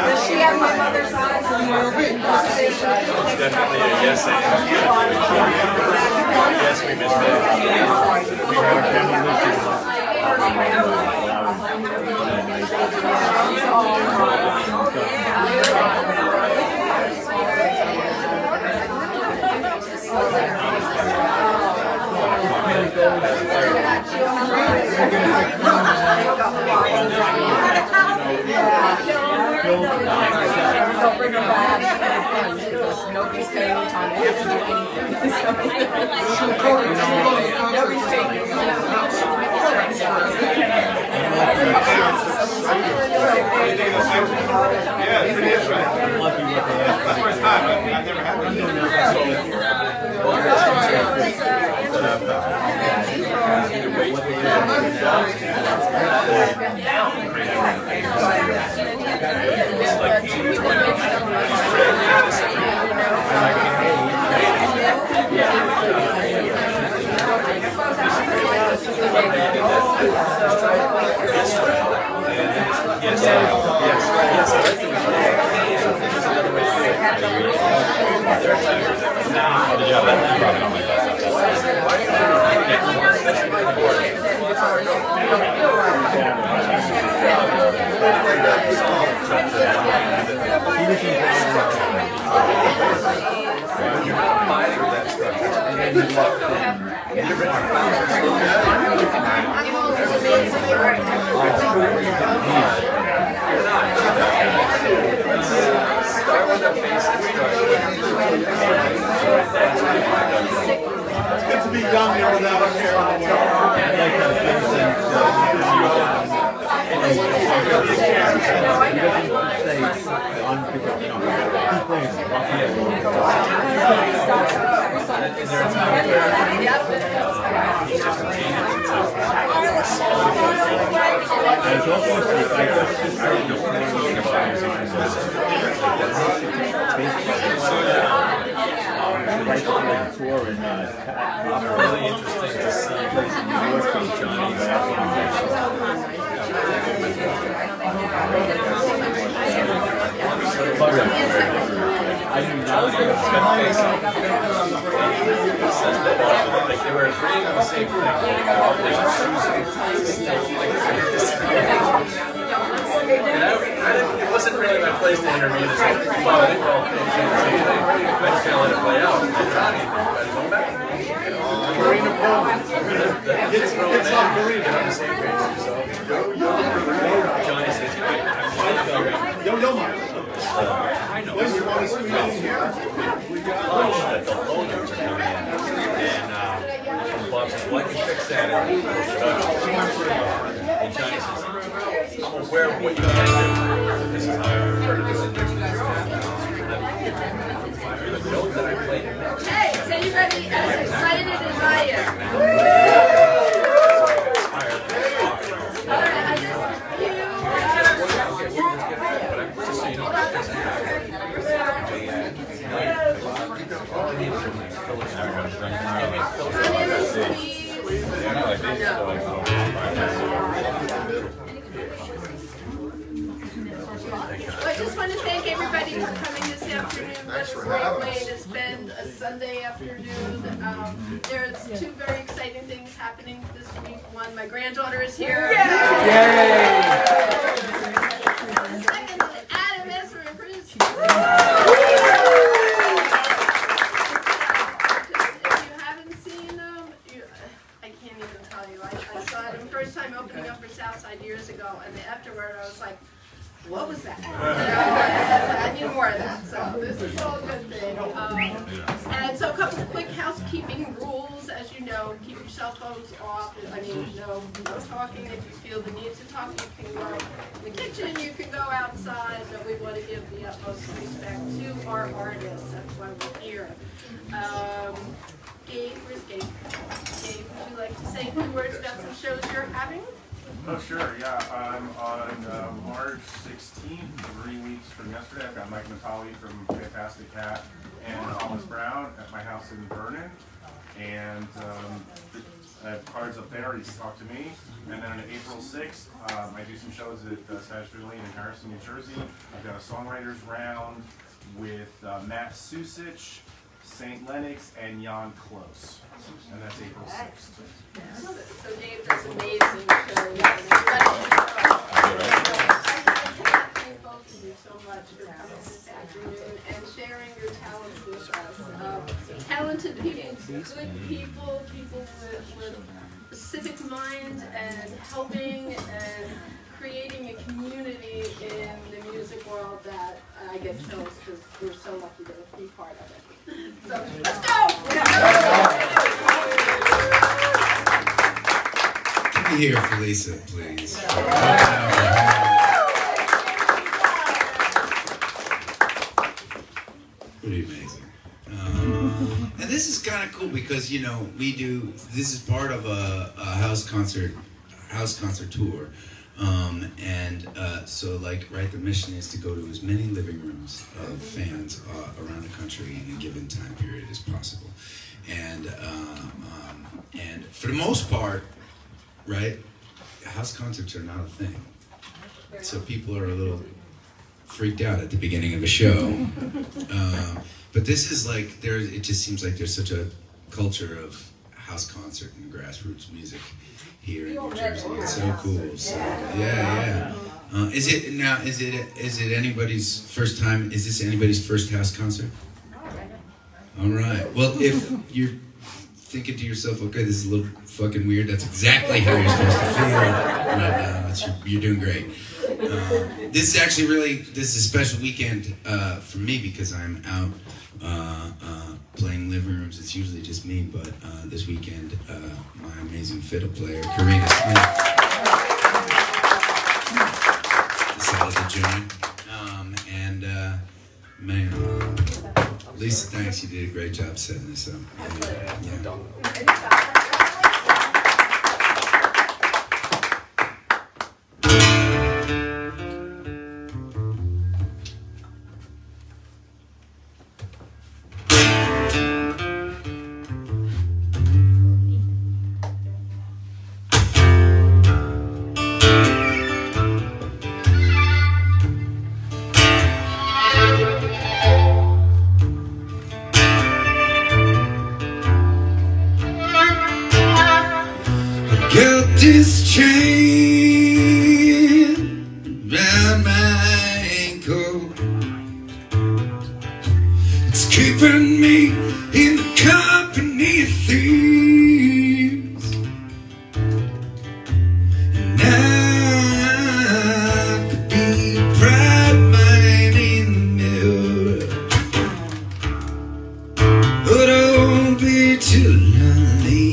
Does she have my mother's eyes? It's definitely a yes and yes, we missed that. Don't bring her back. Nobody's paying any time. We have to do anything. Nobody's paying any time. Yeah, it is right. That's the first time. I've never had one. It's good to be young here without a care in the world. Really interesting to see Johnny. Like they were agreeing on the same thing. It wasn't really my place to intervene. It's like, well, I think we're all thinking the same thing. I just kind of let it play out. And Johnny, go back. Corinna It's on Corinna. They're on the same page. So Johnny says, Yo, Mike. I know. When you want to squeeze in here? We got lunch that the loaners are coming in. And Bob says, well, I can fix that. And Johnny says, I'm aware of what you can do. This is how I've heard of this. The note that I played. Hey, is anybody as excited as I am? I just want to thank everybody for coming this afternoon. What a great way to spend a Sunday afternoon. There's two very exciting things happening this week. One, my granddaughter is here. Yay! The second, Adam, Ezra, and Bruce. If you haven't seen them, I can't even tell you. I saw them the first time opening up for Southside years ago, and afterward I was like, what was that? I need more of that. So this is all a good thing. And so a couple of quick housekeeping rules. As you know, keep your cell phones off. I mean, no talking. If you feel the need to talk, you can go in the kitchen, you can go outside, but we want to give the utmost respect to our artists. That's why we're here. Gabe, where's Gabe? Gabe, would you like to say a few words about some shows you're having? Oh, sure, yeah. I'm on March 16th, 3 weeks from yesterday. I've got Mike Natali from Fantastic Cat and Thomas Brown at my house in Vernon. And I have cards up there, you can talk to me. And then on April 6th, I do some shows at Sagittarius Lane in Harrison, New Jersey. I've got a songwriters round with Matt Susich, St. Lennox, and Jan Close. And that's April 6th. So Dave does amazing shows. Thank both of you so much for coming this afternoon and sharing your talents with us. Talented people, good people, people with a civic mind and helping and creating a community in the music world that I get chills because we're so lucky to be part of it. So, let's go! Can we hear for Lisa, please? Pretty amazing. And this is kind of cool because, you know, this is part of a house concert tour. So like, right, the mission is to go to as many living rooms of fans around the country in a given time period as possible. And for the most part, right, house concerts are not a thing. So people are a little freaked out at the beginning of a show. But this is like, it just seems like there's such a culture of house concert and grassroots music here in New Jersey. It's so cool. So, yeah. Is it anybody's first time? Is this anybody's first house concert? All right. Well, if you're thinking to yourself, okay, this is a little fucking weird, that's exactly how you're supposed to feel right now. You're doing great. This is a special weekend for me because I'm out playing living rooms. It's usually just me, but this weekend, my amazing fiddle player, Corinna decided to join. Man, Lisa, thanks. You did a great job setting this up. Yeah. This chain around my ankle, it's keeping me in the company of thieves, and I could be a proud man in the mirror, but I won't be too lonely.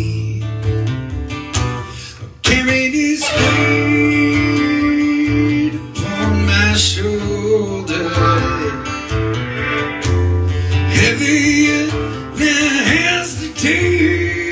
Carry this weight upon my shoulder, heavier now as the day.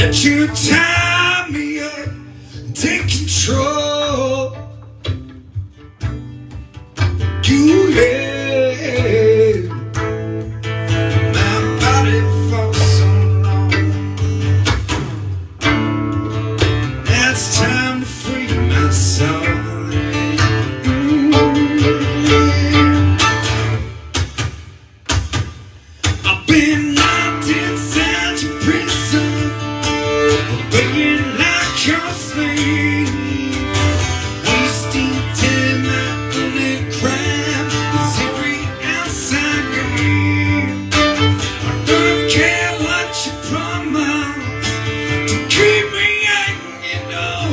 Let you tie me up, take control. You had my body for so long. Now it's time to free my soul. I've been locked inside your prison, begging like your slave, wasting time. My only crime is every outside game. I don't care what you promise to keep me hanging on,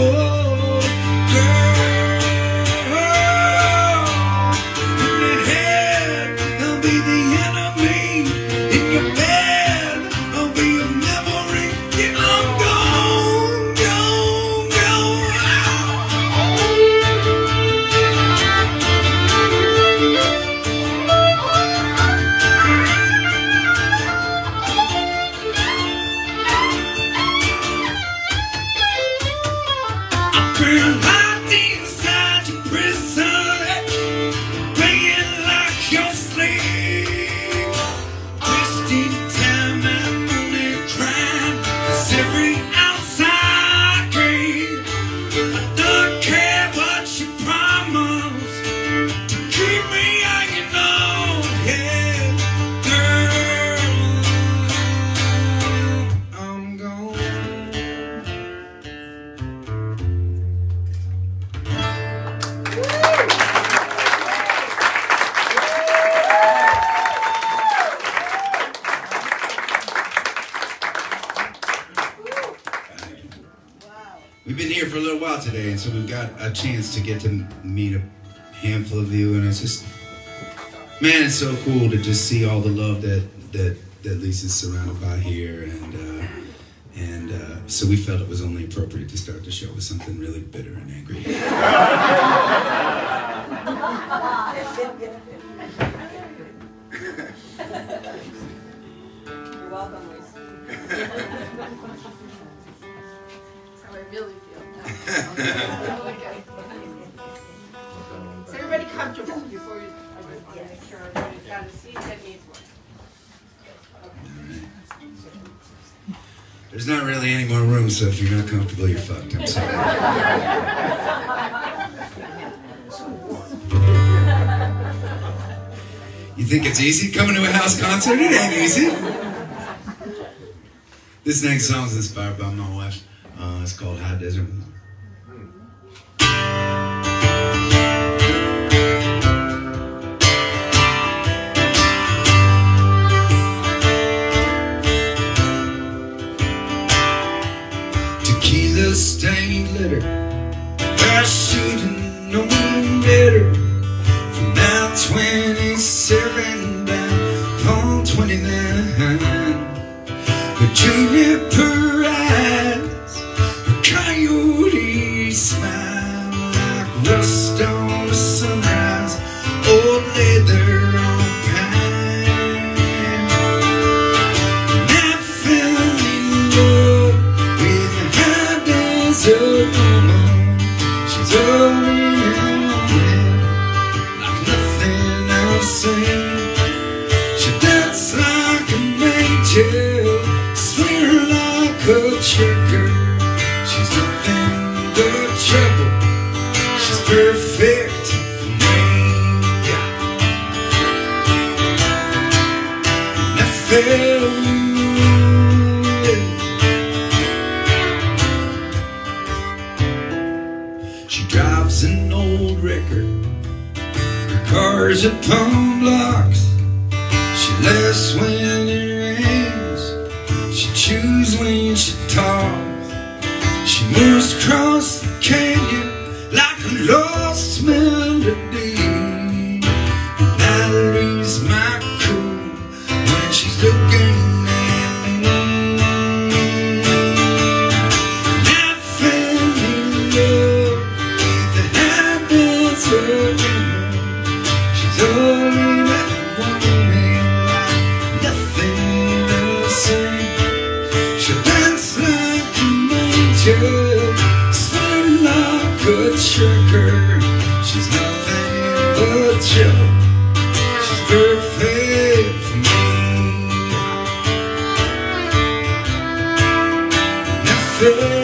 girl. In my head, I'll be the enemy. In your bed, I'll be a memory. Yeah, I'm gone, gone, gone. I've been locked inside your prison, playing like your slave, wasting time. My only crime is every outside game. I don't care what you promise to keep me hanging on. Yeah, girl, I'm gone. We've been here for a little while today, and so we've got a chance to get to meet a handful of you, and it's just, man, it's so cool to just see all the love that Lisa's surrounded by here, and so we felt it was only appropriate to start the show with something really bitter and angry. You're welcome, Lisa. That's how I really feel. Okay. Is everybody comfortable before you? I just want to make sure everybody's got a seat that needs one. There's not really any more room, so if you're not comfortable, you're fucked. I'm sorry. You think it's easy coming to a house concert? It ain't easy. This next song is inspired by my wife. It's called High Desert. Tequila stained letter, I should have known better. From now 27 down on 29. But juniper eyes, a coyote smile, like rust on a sunrise, old leather on pine. And I fell in love with a high desert woman. She's only like nothing I've seen. She dances like a major, swear like a checker. She's nothing but trouble. She's perfect for me. And I fell in love. She drives an old record. Her car's at pawn blocks. She laughs when it rains. She chews when she talks. She moves across the canyon like a lost melody. And I lose my cool when she's looking at me. And I fell in love with the high desert woman. She's all in that woman, like nothing else. She dance like angel, sweet like a trucker. She's nothing but joke. She's perfect for me. Nothing.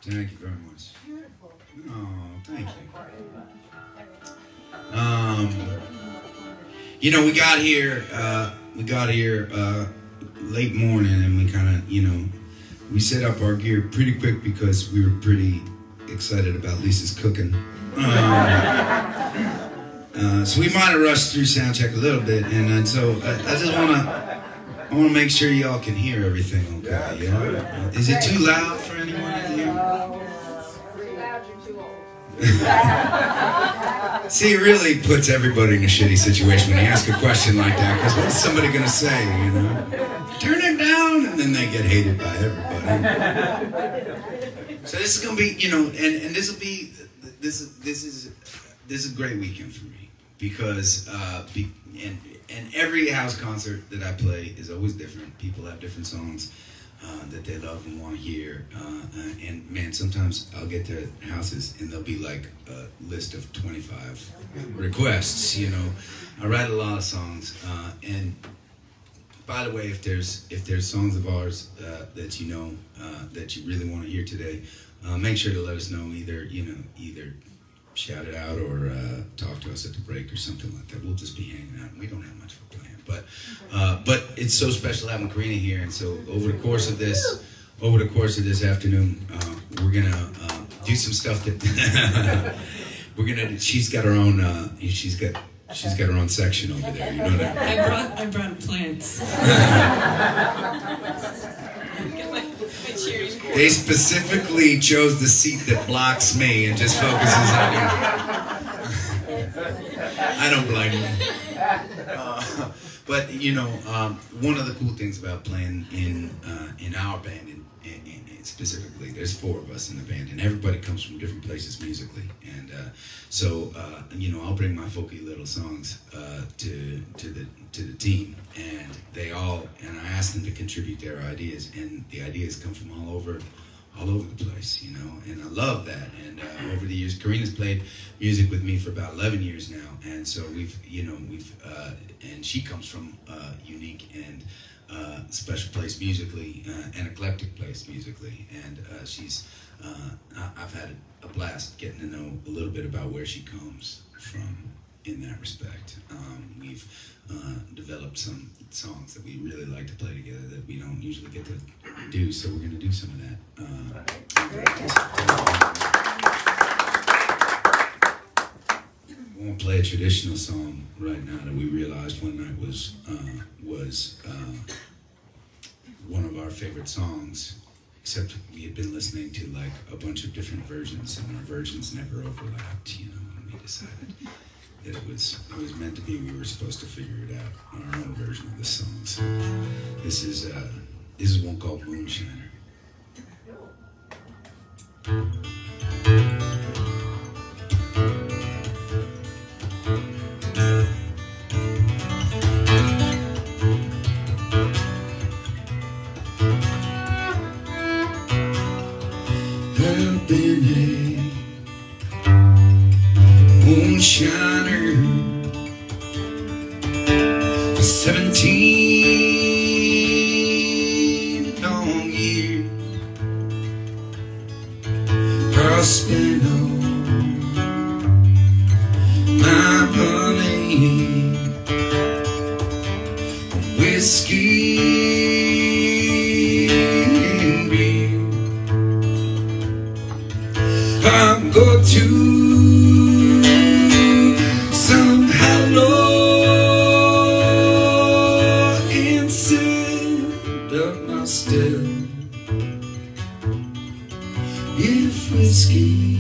Thank you very much. Oh, thank you. You know, we got here late morning, and we kind of, we set up our gear pretty quick because we were pretty excited about Lisa's cooking. So we might have rushed through sound check a little bit, and so I just want to make sure y'all can hear everything. Okay? Yeah. Is it too loud for anyone in here? See, it really puts everybody in a shitty situation when you ask a question like that, because what's somebody going to say, Turn it down, and then they get hated by everybody. So this is going to be, and this will be, this is a great weekend for me, because, and every house concert that I play is always different. People have different songs that they love and want to hear, and man, sometimes I'll get to houses and there'll be like a list of 25 requests. I write a lot of songs, and by the way, if there's songs of ours that that you really want to hear today, make sure to let us know. Either shout it out or talk to us at the break or something like that. We'll just be hanging out. We don't have much for playing, but it's so special having Corinna here, and so over the course of this afternoon, we're gonna do some stuff that she's got her own she's got her own section over there. You know that? I brought plants. They specifically chose the seat that blocks me and just focuses on you. I don't blame you. But one of the cool things about playing in our band, specifically, there's 4 of us in the band, and everybody comes from different places musically, and so I'll bring my folky little songs to the team, and I ask them to contribute their ideas, and the ideas come from all over the place, and I love that. And over the years, Corinna's played music with me for about 11 years now, and so we've and she comes from unique and special place musically, and eclectic place musically, and I've had a blast getting to know a little bit about where she comes from in that respect. We've developed some songs that we really like to play together that we don't usually get to do, so we're going to do some of that. I won't play a traditional song right now that we realized one night was one of our favorite songs, except we had been listening to like a bunch of different versions, and our versions never overlapped, you know, and we decided that it was meant to be. We were supposed to figure it out on our own version of this song. So this is one called Moonshiner. I've been a moonshiner for 17 long years. I spent all my money on whiskey and beer. I go to some hollow and sit up my step. If whiskey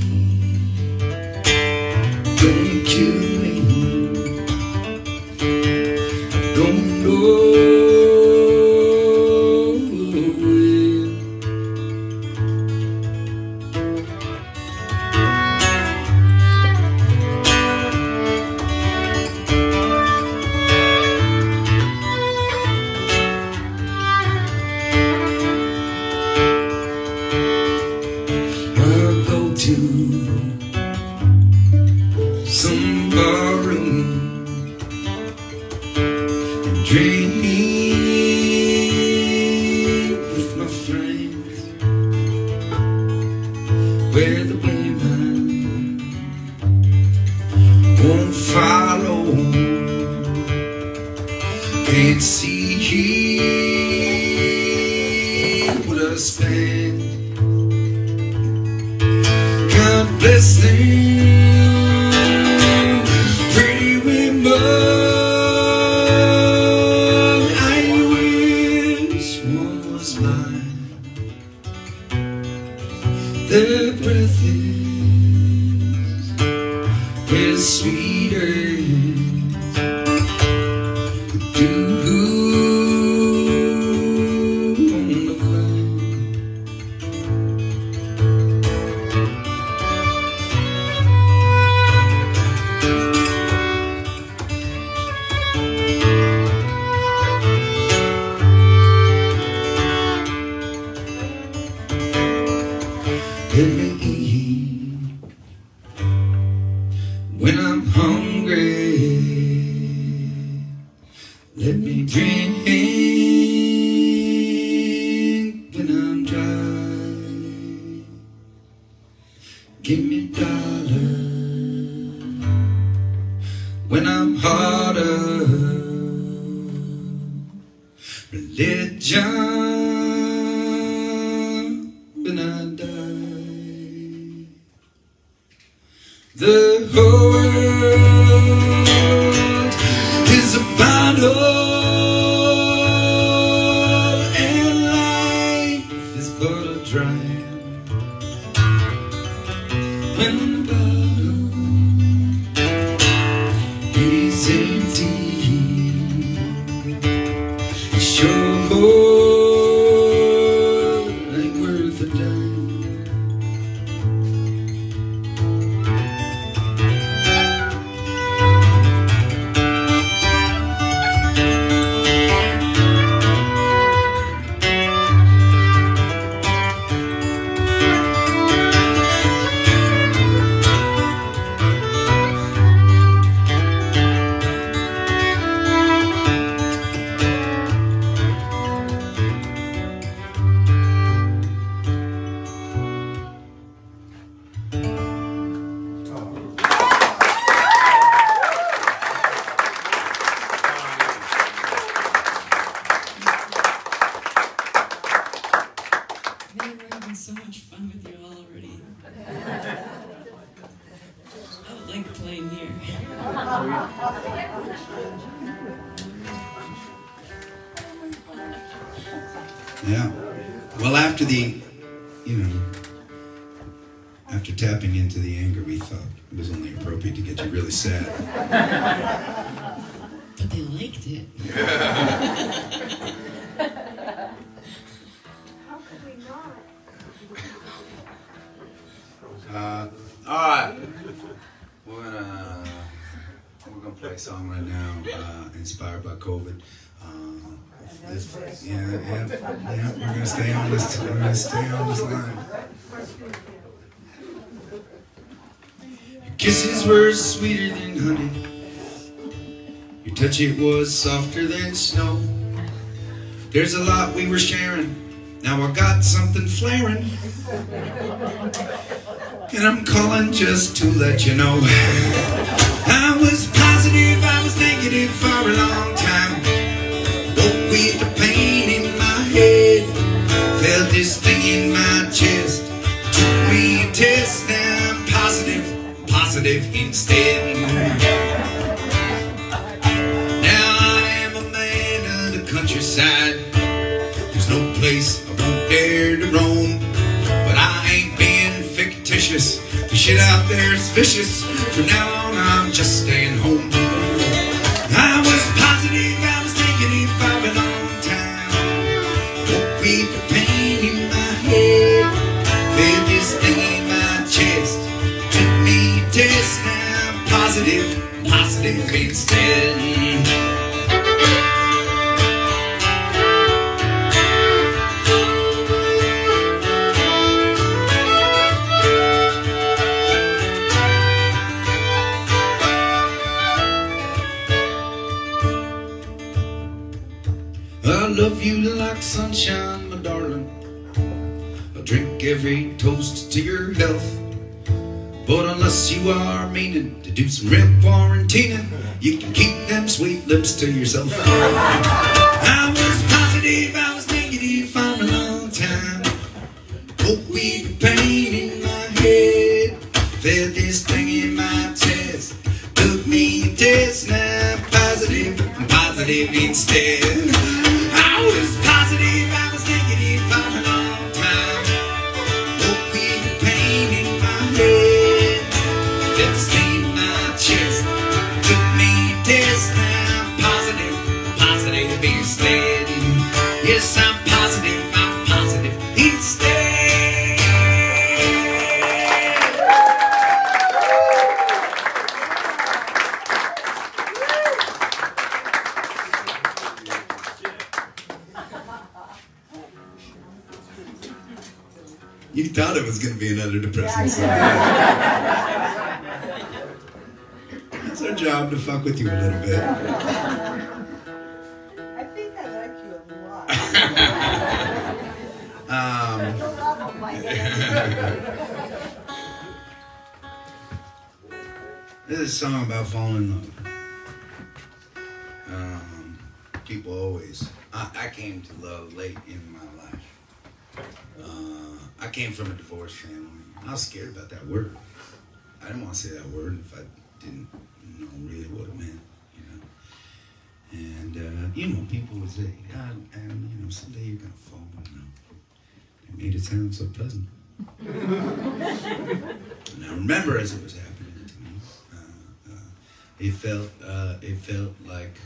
don't kill me, I don't know it. I'll go to some barroom and drink with my friends, where the women won't follow. Can't see what I spend. God bless them, pretty women. I wish one was mine. Their breath is sweeter. The dew on the vine. Let me eat when I'm hungry. Let me drink when I'm dry. Give me $1 when I'm harder. Religion when I die. The whole world is a bottle, and life is but a drag. When the bottle is empty, it sure ain't worth a dime. Man, we're having so much fun with you all already. I would like playing here. Yeah. Well, after after tapping into the anger, we thought it was only appropriate to get you really sad. But they liked it. How could we not? All right. We're gonna play a song right now, inspired by COVID. We're gonna stay on this. We're gonna stay on this line. Your kisses were sweeter than honey. Your touch, it was softer than snow. There's a lot we were sharing. Now I got something flaring, and I'm calling just to let you know. I was positive, I was negative for a long time. Woke with the pain in my head, felt this thing in my chest. Took me a test, now I'm positive instead. Now I am a man of the countryside. There's no place I won't dare to roam, but I ain't being fictitious. The shit out there is vicious. From now on, I'm just staying home. I was positive, I was negative for a long time. Woke with the pain in my head, felt this thing in my chest. Took me a test, now I'm positive instead. I love you like sunshine, my darling. I'll drink every toast to your health. But unless you are meaning to do some real quarantining, you can keep them sweet lips to yourself. I was positive, I was negative for a long time. Woke with the pain in my head, felt this thing in my chest. Took me a test, now I'm positive instead. I was positive, I was negative for a long time. Woke with the pain in my head, felt this thing in my chest. Took me a test, now I'm positive instead. Yes, I'm positive instead. You thought it was going to be another depressing song. It's our job to fuck with you a little bit. I think I like you a lot. Don't love on my head. This is a song about falling in love. People always... I came to love late in my life. I came from a divorced family. I was scared about that word. I didn't want to say that word if I didn't know really what it meant, And people would say, someday you're gonna fall in love. It made it sound so pleasant. And I remember as it was happening to me, it felt like,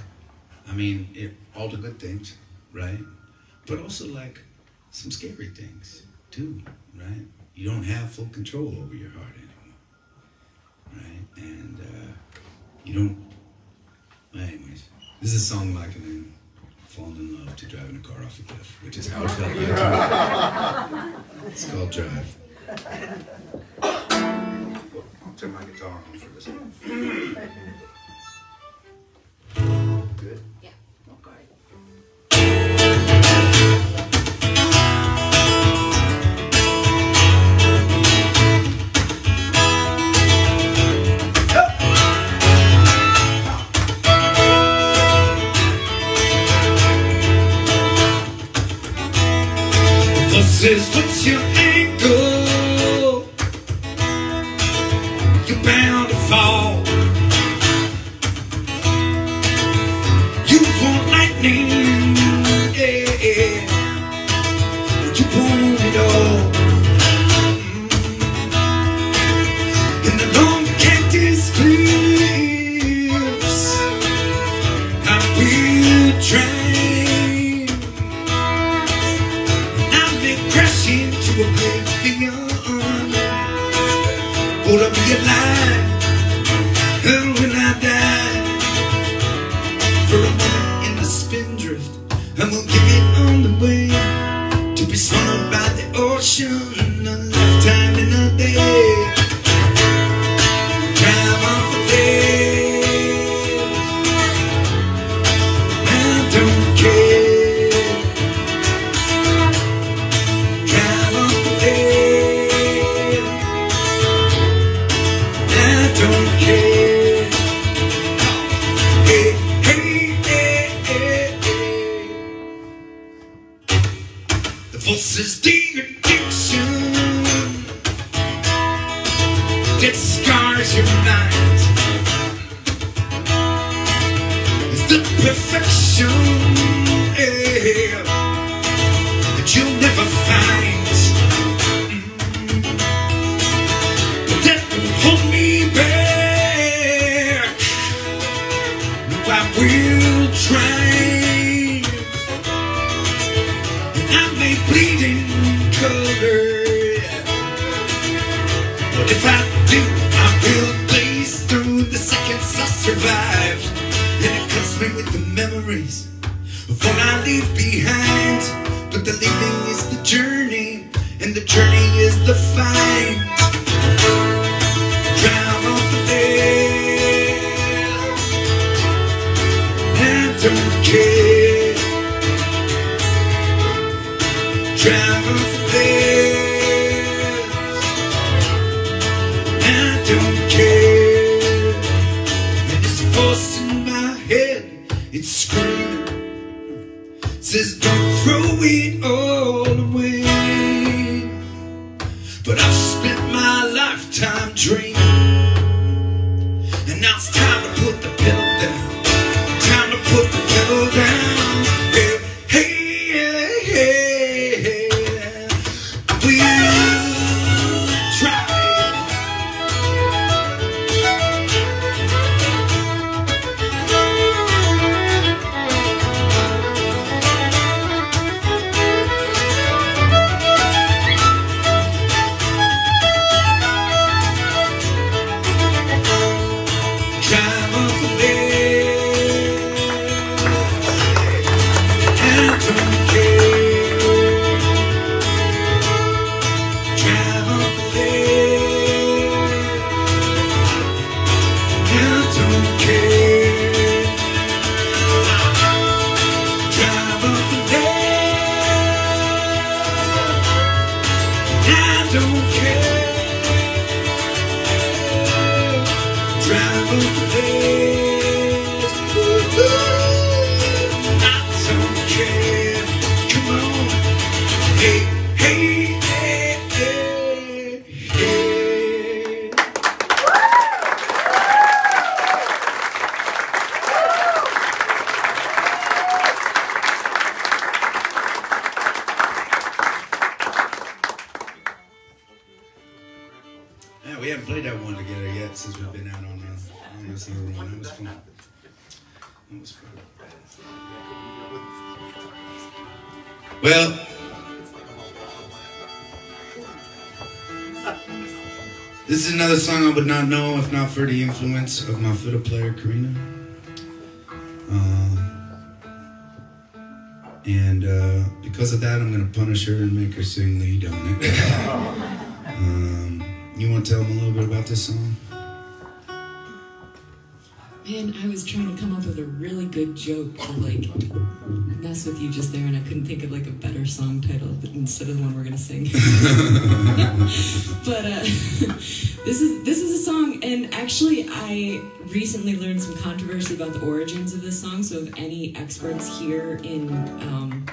all the good things, right? But also like some scary things too, right? You don't have full control over your heart anymore, right? And you don't. Well, anyways, this is a song like falling in love to driving a car off a cliff, which is how it felt like to me. It's called Drive. I'll turn my guitar on for this one. Good? Yeah. Okay. Says, what's your ankle? You're bound to fall. You want lightning, yeah. gonna be alive. And when I die, for a moment in the spindrift, I'm gonna give it on the way to be swallowed by the ocean. A lifetime in a day. Drive off the day. I don't care. Drive off the day. I don't care. Hey, hey, hey, hey, hey. The voices, the addiction that scars your mind. It's the perfection, yeah, that you'll never find. But that won't hold me back. No, I will try. And I may bleed in color, but if I do, I will blaze through the seconds I survived. And it fills me with the memories of what I leave behind. But the leaving is the journey, and the journey is the find. Drive off the day. I don't care. Drive off the day. I don't care. And it's a voice in my head, it's screaming, says don't throw it all away. But I've spent my lifetime dreaming, and now it's time to put the pedal down. Time to put the pedal down. Hey, hey, hey, hey. We'll try. Drive off the bed. I don't care. Drive off the bed. I don't care. Drive off the bed. I don't care. Drive off the bed. I don't care. Come on. Hey, hey, hey, hey, hey. Yeah, we haven't played that one together yet since we've been out on this little run. That was fun. That was fun. Well, this is another song I would not know if not for the influence of my fiddle player, Corinna. And because of that, I'm going to punish her and make her sing lead on it. You want to tell them a little bit about this song? Man, I was trying to come up with a really good joke to like mess with you just there, and I couldn't think of like a better song title instead of the one we're gonna sing. But this is a song, and actually I recently learned some controversy about the origins of this song. So if any experts here in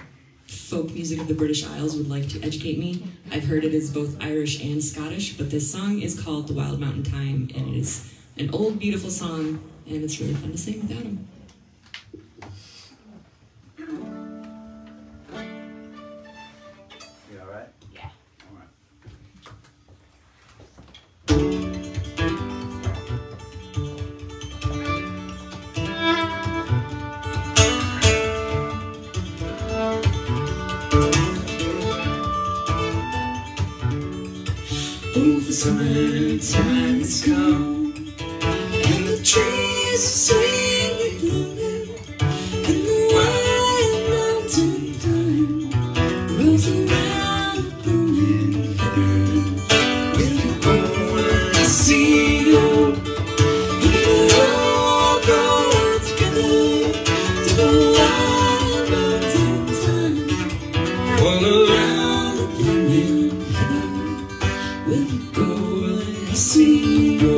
folk music of the British Isles would like to educate me, I've heard it is both Irish and Scottish. But this song is called "The Wild Mountain Thyme," and it is an old, beautiful song. And it's really fun to sing without him. You all right? Yeah. All right. Over summertime has come, and the trees swing with blooming, and the wild mountain thyme rolls around the blooming heather. Will you go where I see you? We'll all go together to the wild mountain thyme, all around the blooming heather. Will you go where I see you?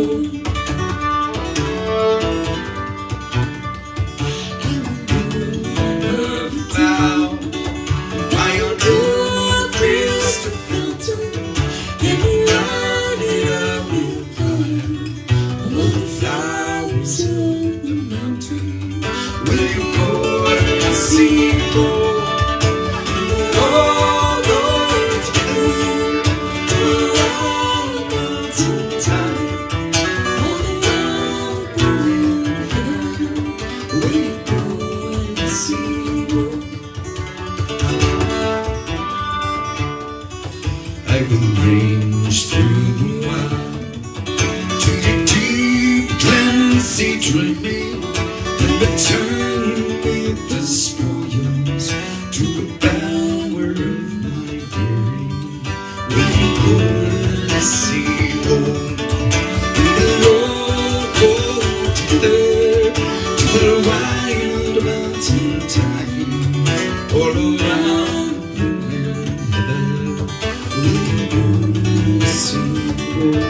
I will range through the wild to the deep Tennessee dreaming, and return with the spoils to the bower of my dairy. Will you go and see home? We'll all go together to the wild mountain thyme, all around the heather. Will you go and see home?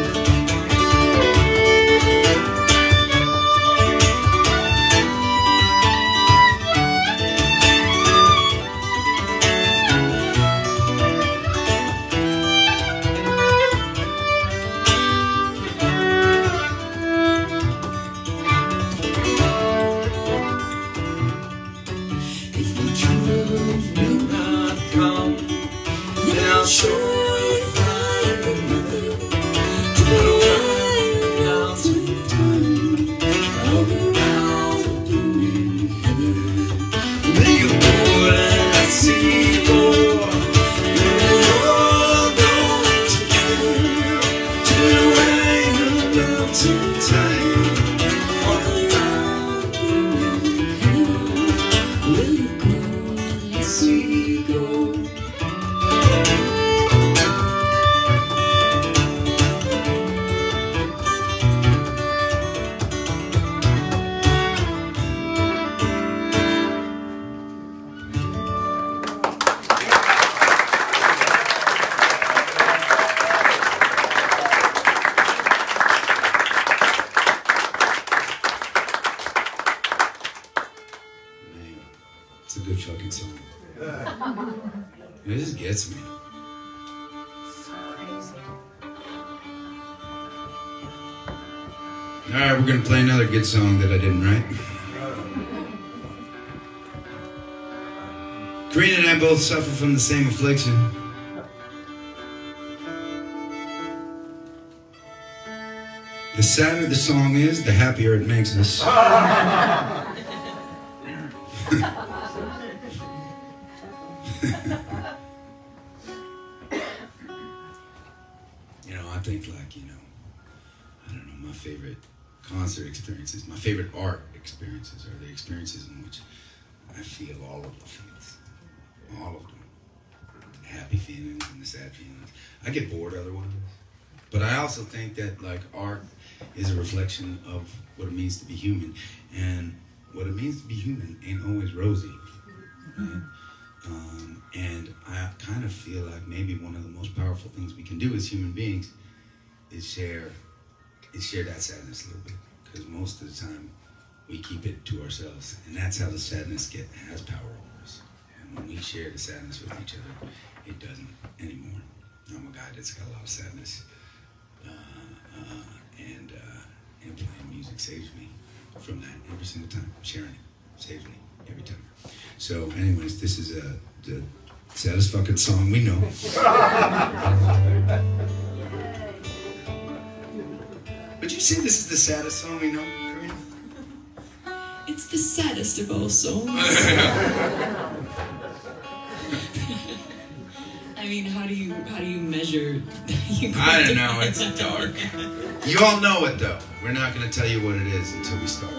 If my true love will not come, then I'll surely find another to the wild mountain thyme, all around the blooming heather. Will you go and see more? We'll all go together to the wild mountain thyme, all around the blooming heather. Will you go and see go? Man, it's a good fucking song. It just gets me. Alright, we're gonna play another good song that I didn't write. Corinna and I both suffer from the same affliction. The sadder the song is, the happier it makes us. You know, I think like, I don't know, my favorite concert experiences, my favorite art experiences are the experiences in which I feel all of the feelings. All of them. The happy feelings and the sad feelings. I get bored otherwise. But I also think that like art is a reflection of what it means to be human. And what it means to be human ain't always rosy. Right? And I kind of feel like maybe one of the most powerful things we can do as human beings is share that sadness a little bit. Because most of the time we keep it to ourselves. And that's how the sadness has power over us. And when we share the sadness with each other, it doesn't anymore. I'm a guy that's got a lot of sadness. And playing music saves me from that every single time. Sharing it saves me every time. So anyways, this is the saddest fucking song we know. Would you say this is the saddest song we know, Corinna? It's the saddest of all songs. I mean, how do you measure? I don't know. It's dark. You all know it though. We're not going to tell you what it is until we start.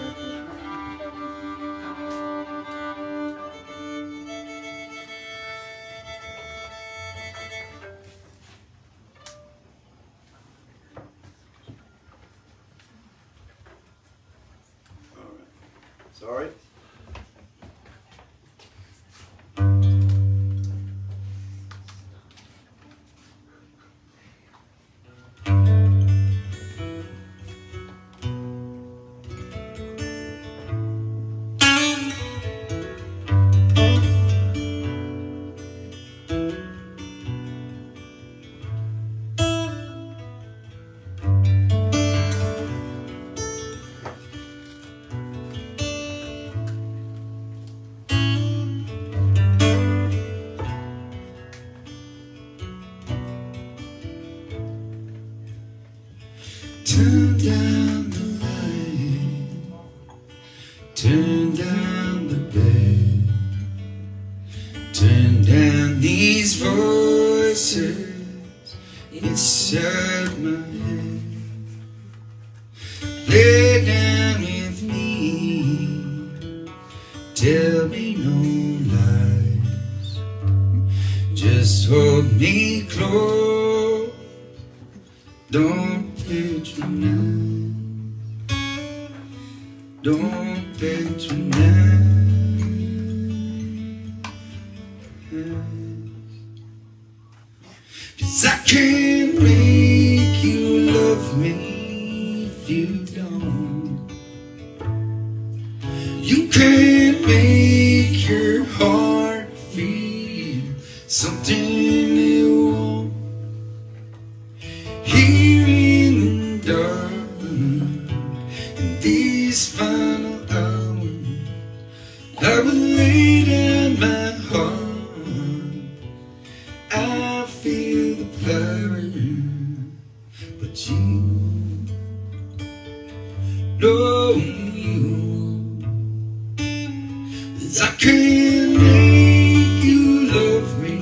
Sorry. Turn down the light, turn down the bed, turn down these voices inside my head. Lay down with me, tell me no lies, just hold me close, don't patronize, don't patronize. 'Cause I can't make you love me if you don't. You can't make your heart feel something it won't. Here in the dark, in these final hours, I will lay down my heart. I feel the power, but you know you won't. 'Cause I can't make you love me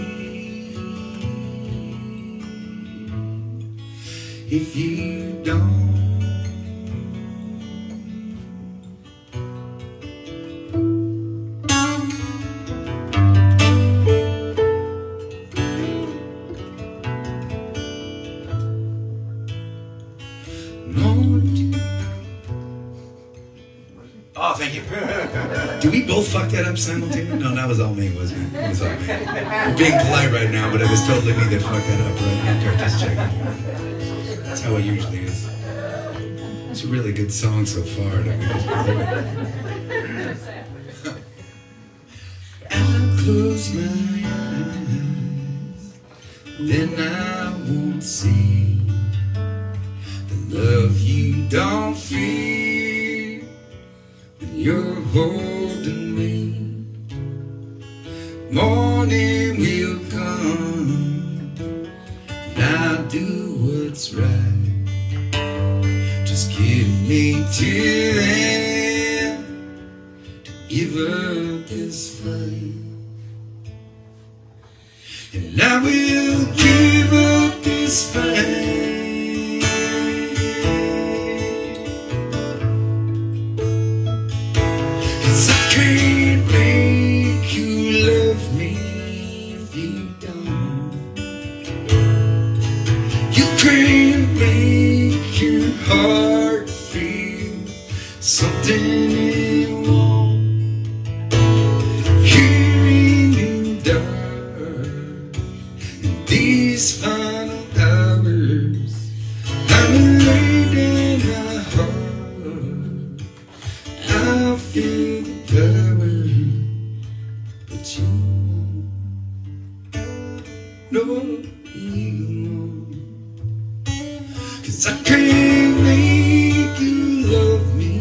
if you don't. Oh, thank you. Did we both fuck that up simultaneously? No, that was all me, wasn't it? It was all me. I'm being polite right now, but it was totally me that fucked that up, right? Okay, just checking. That's how it usually is. It's a really good song so far. That we just blew it. I'll close my eyes, then I won't see the love you don't feel when you're holding me. Morning will come, and I'll do what's right. Just give me till then to give up this fight, and I will give up this fight. 'Cause I can't make you love me if you don't. You can't make your heart feel something it won't. Here in the dark, in these final hours, I'm laid in my heart. I feel the power, but you won't. No, you won't. 'Cause I can't make you love me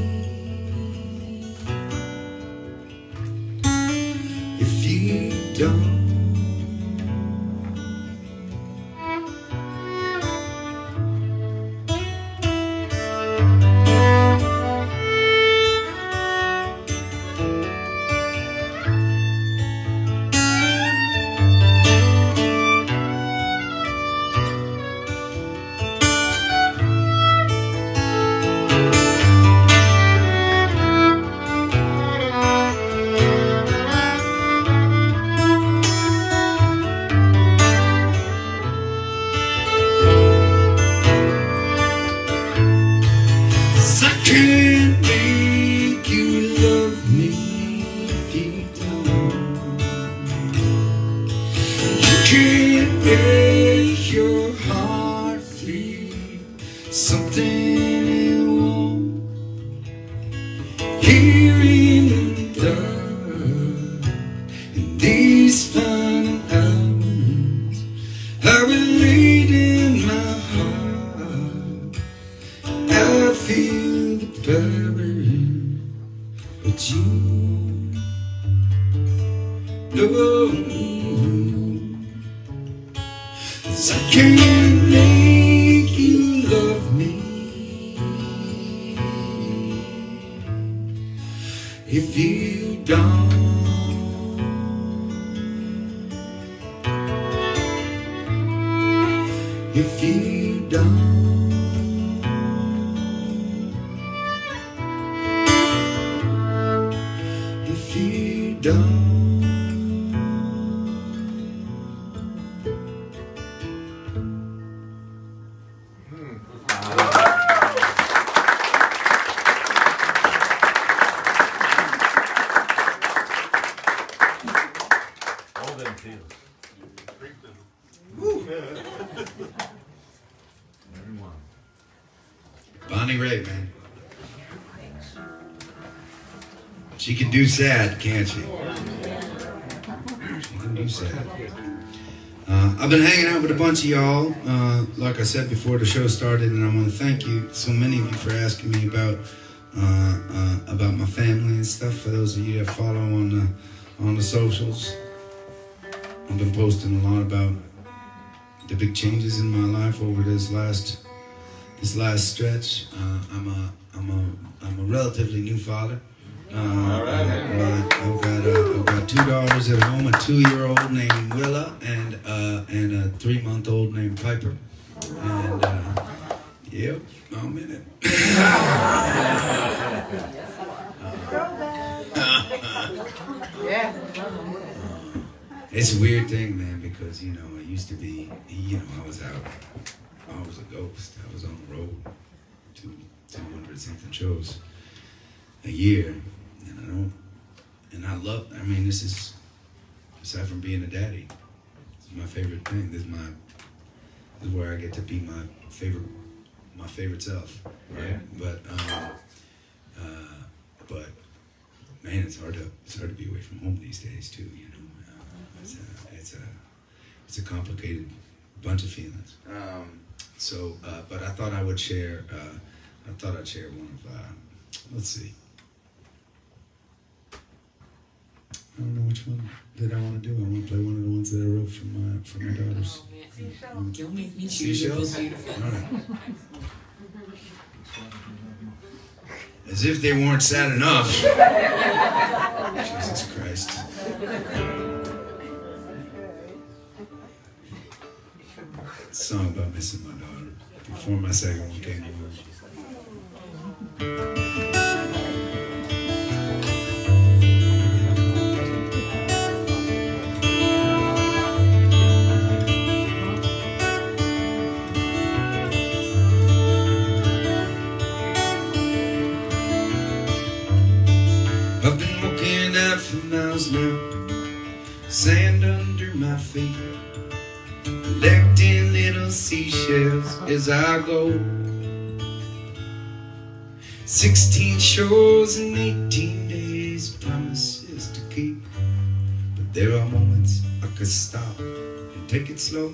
if you don't. 'Cause I can't make you love me if you don't. If you don't. If you don't. Bonnie Raitt, man. She can do sad, can't she? She can do sad. I've been hanging out with a bunch of y'all, like I said before the show started, and I want to thank you, so many of you, for asking me about my family and stuff. For those of you that follow on the socials, I've been posting a lot about the big changes in my life over this last stretch. I'm a relatively new father. I've got 2 daughters at home, a 2-year-old named Willa and a 3-month-old named Piper. And yep, I'm in it. It's a weird thing, man, because I used to be, I was out. I was a ghost. I was on the road, 200-something shows a year, this is, aside from being a daddy, this is my favorite thing. This is where I get to be my favorite self, right? But man, it's hard to be away from home these days too. It's a complicated bunch of feelings. But I thought I would share. I'd share one of. Let's see. I don't know which one that I want to do. I want to play one of the ones that I wrote for my daughters. Don't make me choose. Seashells? All right. As if they weren't sad enough. Jesus Christ. Song about missing my daughter before my second one came along. I've been walking out for miles now, sand under my feet, collecting little seashells as I go. 16 shows in 18 days, promises to keep. But there are moments I could stop and take it slow.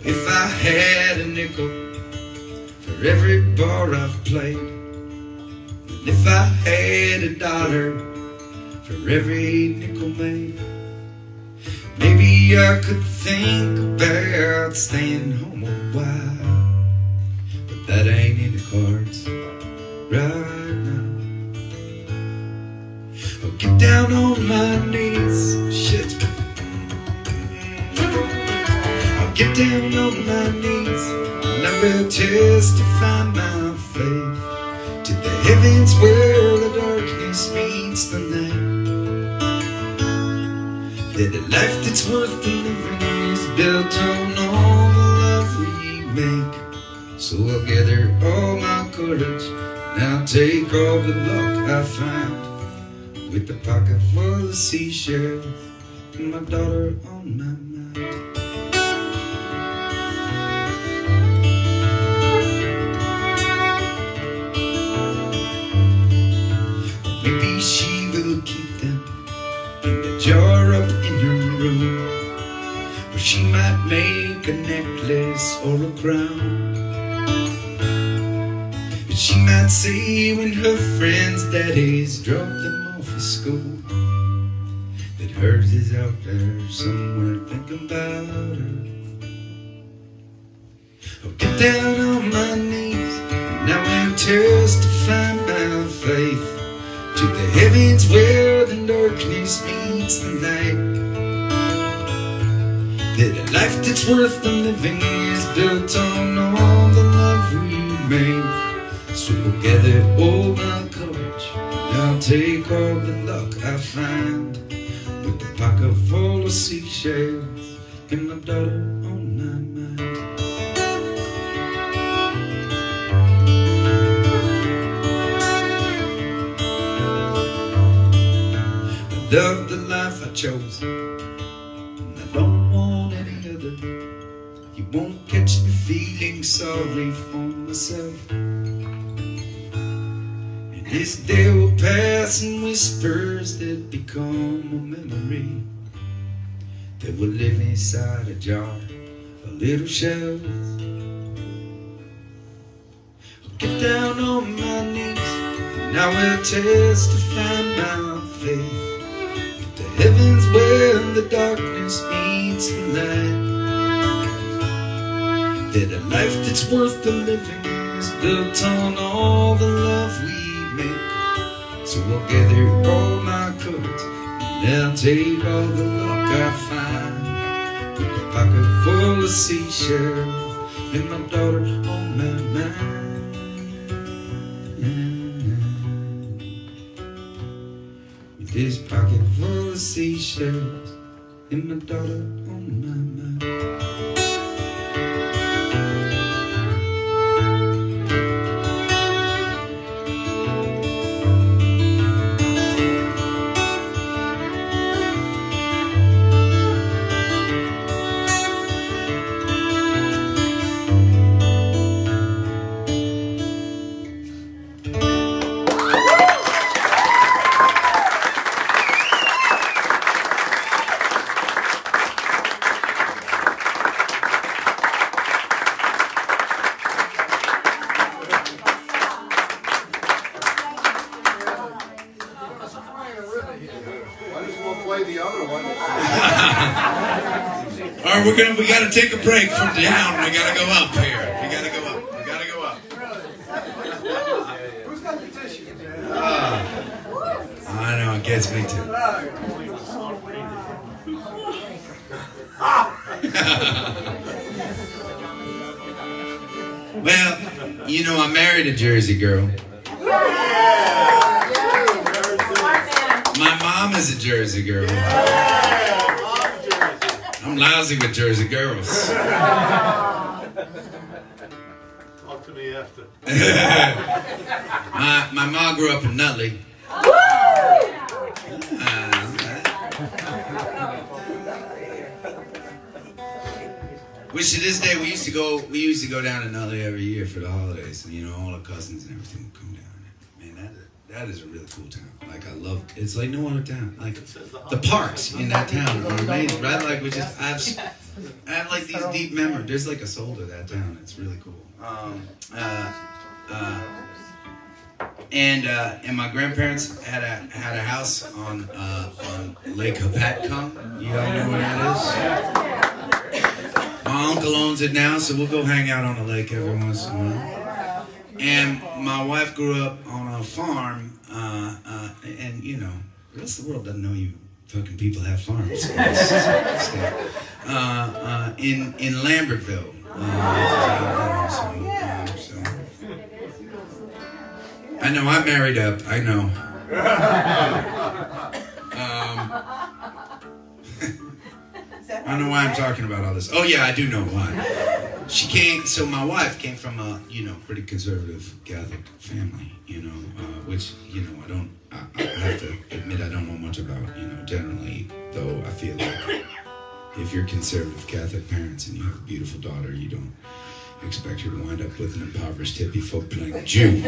If I had a nickel for every bar I've played, and if I had $1 for every nickel made, maybe I could think about staying home a while. But that ain't in the cards right now. I'll get down on my knees, shit. I'll get down on my knees, and I will testify my faith to the heavens where the darkness meets the night. That a life that's worth the living is built on all the love we make. So I'll gather all my courage, now take all the luck I find, with the pocket full of seashells and my daughter on my mind. Maybe she will keep them in the jar up in her room, or she might make a necklace or a crown. But she might say when her friends' daddies drop them off at school, that Hers is out there somewhere thinking about her. I'll get down on my knees, and I will testify my faith to the heavens where the darkness meets the light. That a life that's worth the living is built on all the love we made. So we'll gather all my courage, and I'll take all the luck I find, with the pocket full of seashells and my daughter on my mind. I love the life I chose, and I don't want any other. You won't catch me feeling sorry for myself. And this day will pass in whispers that become a memory, that will live inside a jar, a little shell. I'll get down on my knees, and I will testify my faith. The heavens where the darkness meets the light. That a life that's worth the living is built on all the love we make. So we'll gather all my courage, and I'll take all the luck I find, with a pocket full of seashells and my daughter on my mind. This pocket full of seashells and my daughter on my mind. We gotta take a break from down. We gotta go up here. We gotta go up. We gotta go up. Who's got the tissue? I know, it gets me too. Well, you know, I married a Jersey girl. My mom is a Jersey girl. I'm lousy with Jersey girls. Talk to me after. My mom grew up in Nutley. Which to this day we used to go down to Nutley every year for the holidays, and you know, all our cousins and everything would come down. Man, that is a really cool town. Like, I love, it's like no other town. Like, the parks in that town are amazing, right? Like, I have like these deep memories. There's like a soul to that town. It's really cool. And my grandparents had a house on Lake Hopatcong. You all know where that is? My uncle owns it now, so we'll go hang out on the lake every once in a while. And my wife grew up on a farm, and you know, the rest of the world doesn't know you fucking people have farms. In Lambertville. I know, I married up, I know. I don't know why I'm talking about all this. Oh yeah, I do know why. So my wife came from a, you know, pretty conservative Catholic family, you know, which, you know, I have to admit I don't know much about, you know, generally, though I feel like if you're conservative Catholic parents and you have a beautiful daughter, you don't expect her to wind up with an impoverished hippie folk playing Jew.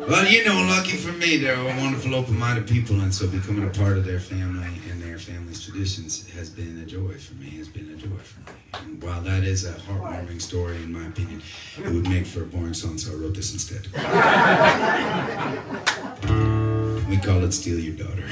Well, you know, lucky for me, they're wonderful, open-minded people, and so becoming a part of their family and their family's traditions has been a joy for me, has been a joy for me. And while that is a heartwarming story, in my opinion, it would make for a boring song, so I wrote this instead. We call it Steal Your Daughter.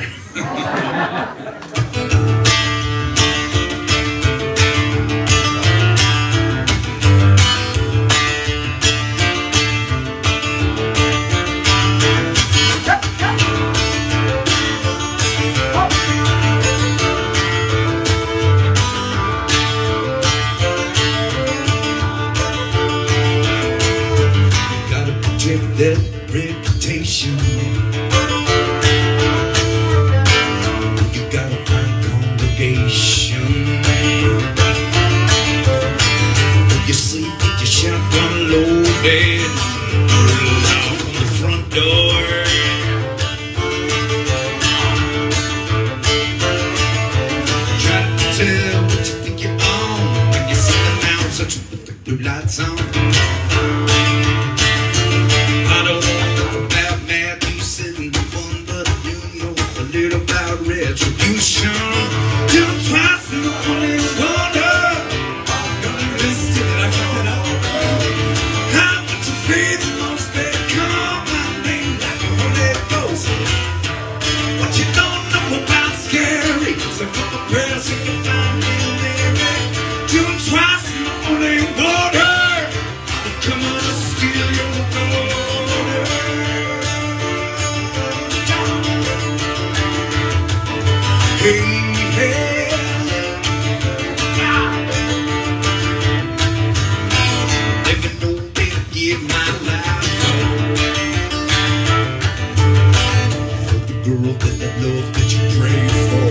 Their reputation. You gotta find congregation. You sleep with your shotgun loaded, lock on the front door. Try to tell what you think you're on when you see the announcer with the blue lights on. Retribution. Don't twice and only wonder. Gonna list it, I got it up. How much you feel the most they call my name like a Holy Ghost. What you don't know about scary, so put the prayers so you can find me Mary. Don't twice and only wonder. Come on to steal your daughter. Hey, hey, never know where to give my life for the girl that I love that you pray for.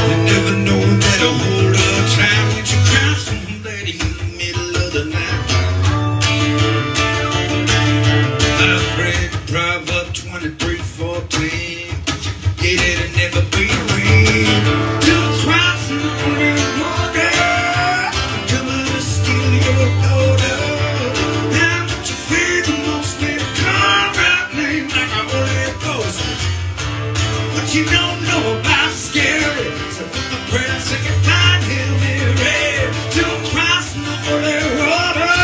You never know that I'll hold her tight when you cry somebody in the middle of the night. I read Proverbs 23:14. It'll never be rain. Don't twice and only water. Coming to steal your daughter. How much you feel the most in a car right name like a Holy Ghost. What you don't know about scary, so put the prayers so you can find him here. Don't twice and only water.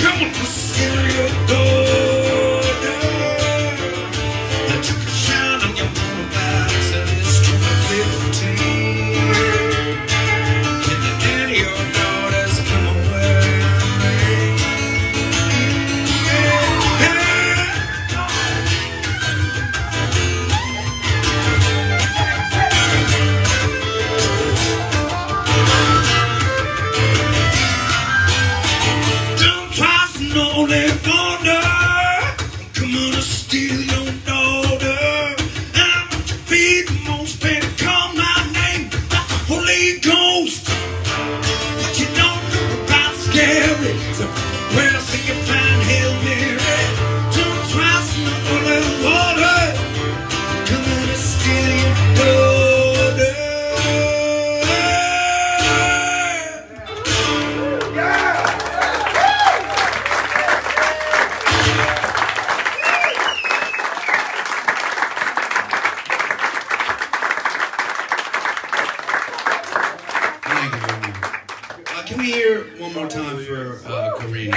Coming to steal your daughter. That you can shine on your Can we hear one more time for Corinna?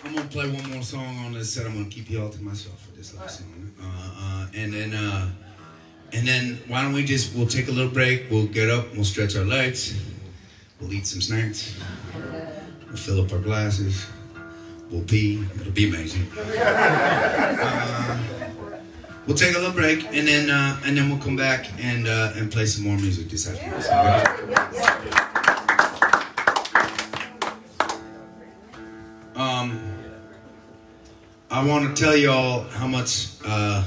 I'm gonna play one more song on this set. I'm gonna keep you all to myself for this last song, and then why don't we'll take a little break. We'll get up. We'll stretch our legs. We'll eat some snacks. We'll fill up our glasses. We'll pee. It'll be amazing. We'll take a little break, and then we'll come back and play some more music this afternoon. I want to tell you all how much I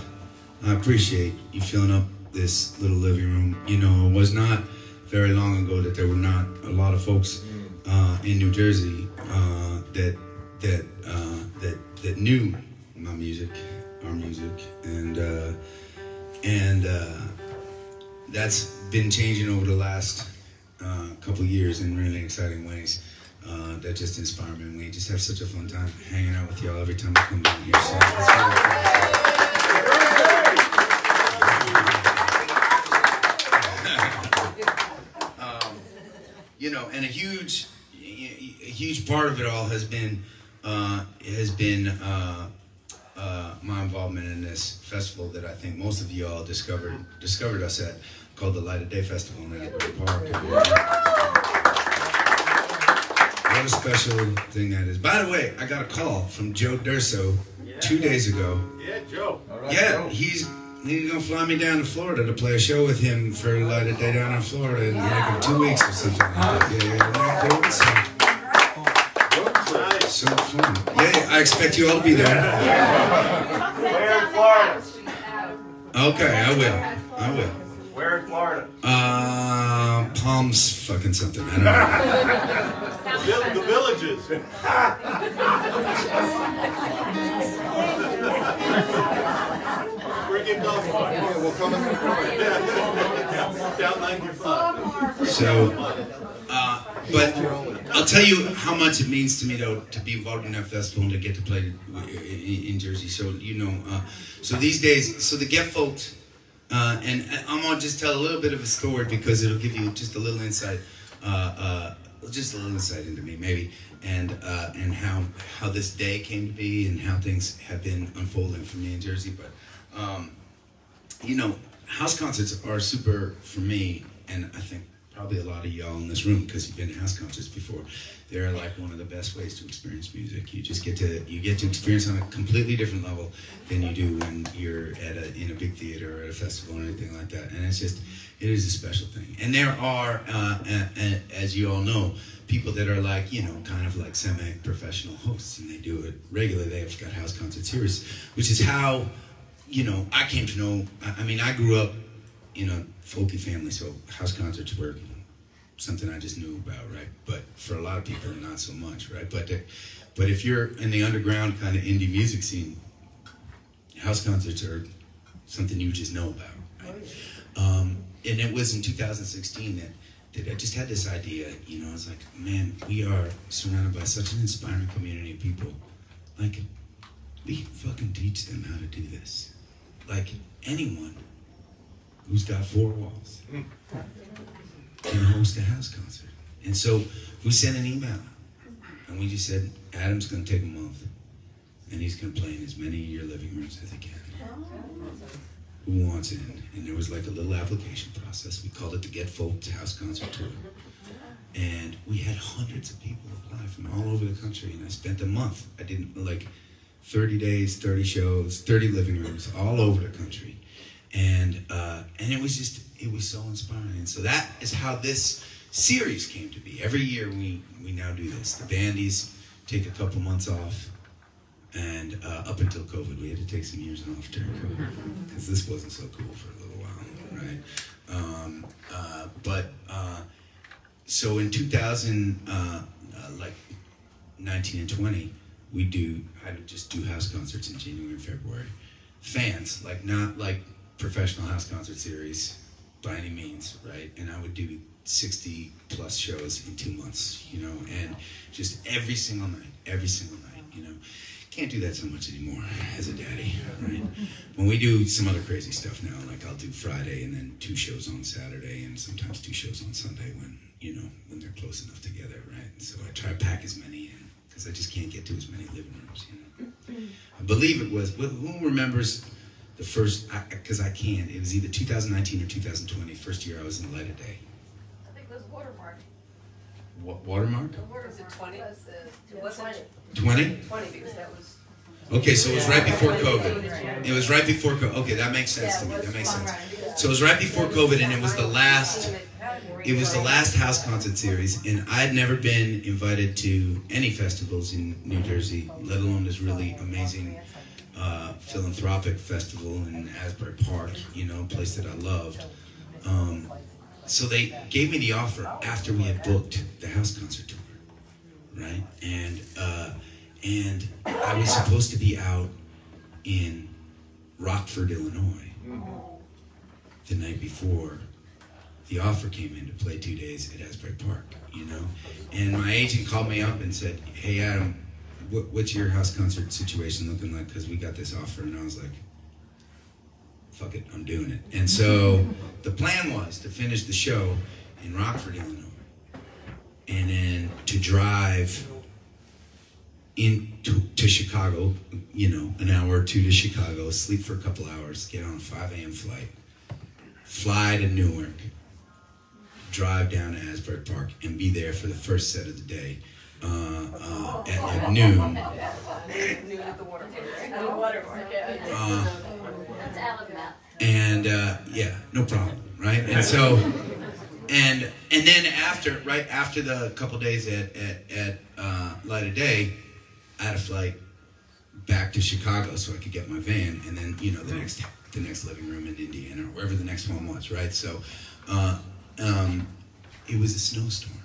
appreciate you filling up this little living room. You know, it was not very long ago that there were not a lot of folks in New Jersey that knew my music, our music, and that's been changing over the last couple years in really exciting ways. That just inspire me. And we just have such a fun time hanging out with y'all every time we come down here. So it's you know, and a huge part of it all has been my involvement in this festival that I think most of y'all discovered us at, called the Light of Day Festival in Asbury Park. What a special thing that is. By the way, I got a call from Joe Durso 2 days ago. Yeah, Joe. All right, Yeah, Joe. he's gonna fly me down to Florida to play a show with him for Light of Day down in Florida in like 2 weeks or something like that. Yeah, cool. So fun. Yeah, I expect you all to be there. Where in Florida? Okay, I will. Where in Florida? Palms fucking something. I don't know. The villages. Bring him down. Yeah, we'll come in the down 95. So, but I'll tell you how much it means to me, though, to be involved in that festival and to get to play in Jersey. So, you know, so these days, so the Get Folked, and I'm gonna just tell a little bit of a story because it'll give you just a little insight, into me, maybe, and how this day came to be and how things have been unfolding for me in Jersey. But, you know, house concerts are super for me, and I think probably a lot of y'all in this room, because you've been to house concerts before. They're like one of the best ways to experience music. You just get to experience on a completely different level than you do when you're in a big theater or at a festival or anything like that. And it is a special thing. And there are, as you all know, people that are like, you know, kind of like semi-professional hosts, and they do it regularly. They've got house concert series, which is how, you know, I came to know. I mean, I grew up in a folky family, so house concerts were something I just knew about, right? But for a lot of people, not so much, right? But if you're in the underground kind of indie music scene, house concerts are something you just know about, right? And it was in 2016 that I just had this idea, you know, I was like, man, we are surrounded by such an inspiring community of people. Like, we can fucking teach them how to do this. Like, anyone who's got 4 walls can host a house concert. And so we sent an email, and we just said, Adam's going to take a month, and he's going to play in as many of your living rooms as he can. Who wants in? And there was like a little application process. We called it the Get Folked House Concert Tour. And we had hundreds of people apply from all over the country, and I spent a month. I did like 30 days, 30 shows, 30 living rooms all over the country. And it was so inspiring. And so that is how this series came to be. Every year we now do this. The bandies take a couple months off, and up until COVID, we had to take some years off during COVID because this wasn't so cool for a little while, right? So in 2019 and 20, I would just do house concerts in January and February. Fans, like not like professional house concert series by any means, right? And I would do 60 plus shows in 2 months, you know, and just every single night, you know. Can't do that so much anymore as a daddy, right? When we do some other crazy stuff now, like I'll do Friday and then 2 shows on Saturday and sometimes 2 shows on Sunday when they're close enough together, right? And so I try to pack as many in because I just can't get to as many living rooms, you know. I believe it was, who remembers the first, because I can't, it was either 2019 or 2020, first year I was in Light of Day. I think it was Watermark. Watermark? Was it 20? It wasn't 20? 20 because that was... Okay, so it was right before COVID. It was right before COVID. Okay, that makes sense to me. That makes sense. So it was right before COVID, and it was the last house concert series, and I'd never been invited to any festivals in New Jersey, let alone this really amazing philanthropic festival in Asbury Park, you know, a place that I loved. So they gave me the offer after we had booked the house concert tour, right? And I was supposed to be out in Rockford, Illinois, the night before the offer came in to play 2 days at Asbury Park, you know? And my agent called me up and said, hey, Adam, what's your house concert situation looking like? Because we got this offer. And I was like, fuck it, I'm doing it. And so the plan was to finish the show in Rockford, Illinois, and then to drive to Chicago, you know, an hour or two to Chicago, sleep for a couple hours, get on a 5 a.m. flight, fly to Newark, drive down to Asbury Park, and be there for the first set of the day at like noon. Noon at the water park. At the water park, yeah. That's Alabama. And yeah, no problem, right? And so, and then after, right after the couple days at Light of Day, I had a flight back to Chicago so I could get my van, and then, you know, the next living room in Indiana, or wherever the next one was, right? So it was a snowstorm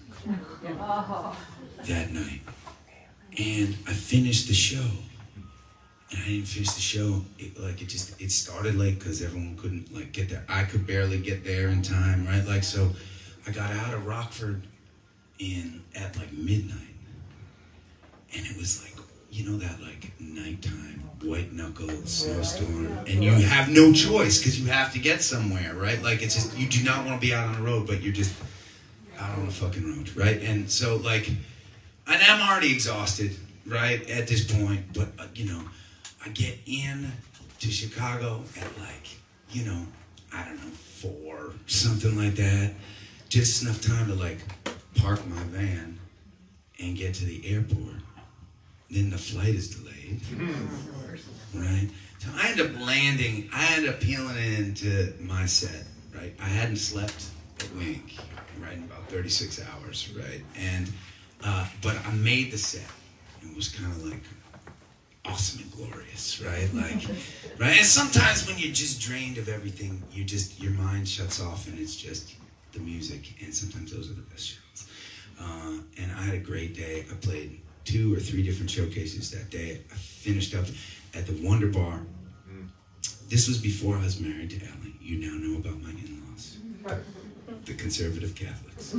that night, and I finished the show, and I didn't finish the show. It started late because everyone couldn't like get there. I could barely get there in time, right? Like, so I got out of Rockford at like midnight, and it was like, you know, that like nighttime white knuckle snowstorm, and you have no choice because you have to get somewhere, right? Like, it's just, you do not want to be out on the road, but you're just out on the fucking road, right? And so like, and I'm already exhausted, right, at this point, but you know, I get in to Chicago at like, you know, I don't know, 4, something like that, just enough time to like park my van and get to the airport. Then the flight is delayed, right? So I end up peeling into my set, right? I hadn't slept a wink, right, in about 36 hours, right? And, but I made the set. It was kind of like awesome and glorious, right? Like, right? And sometimes when you're just drained of everything, your mind shuts off and it's just the music, and sometimes those are the best shows. And I had a great day. I played 2 or 3 different showcases that day. I finished up at the Wonder Bar. This was before I was married to Allie. You now know about my in-laws, the conservative Catholics.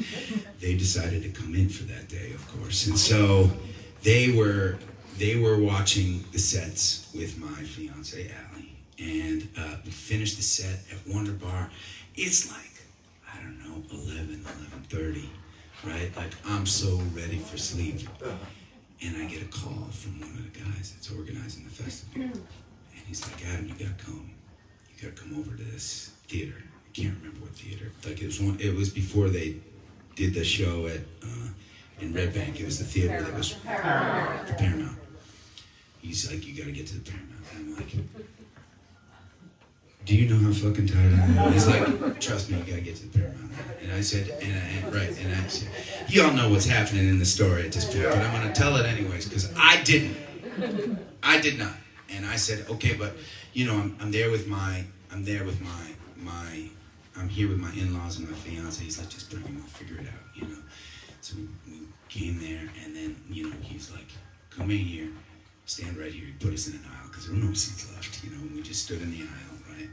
They decided to come in for that day, of course. And so they were watching the sets with my fiance, Allie. And we finished the set at Wonder Bar. It's like, I don't know, 11:30, right? Like, I'm so ready for sleep. And I get a call from one of the guys that's organizing the festival. And he's like, Adam, you gotta come. You gotta come over to this theater. I can't remember what theater. Like, it was before they did the show in Red Bank. It was the theater that was Paramount. He's like, you gotta get to the Paramount. And I'm like, do you know how fucking tired I am? He's like, trust me, you gotta get to the Paramount. And I said, and I said, you all know what's happening in the story at this point, but I'm gonna tell it anyways, because I did not. And I said, okay, but you know, I'm here with my in-laws and my fiance. He's like, just bring him, we'll figure it out, you know. So we came there, and then, you know, he's like, come in here, stand right here. He put us in an aisle because there were no seats left, you know, and we just stood in the aisle, right?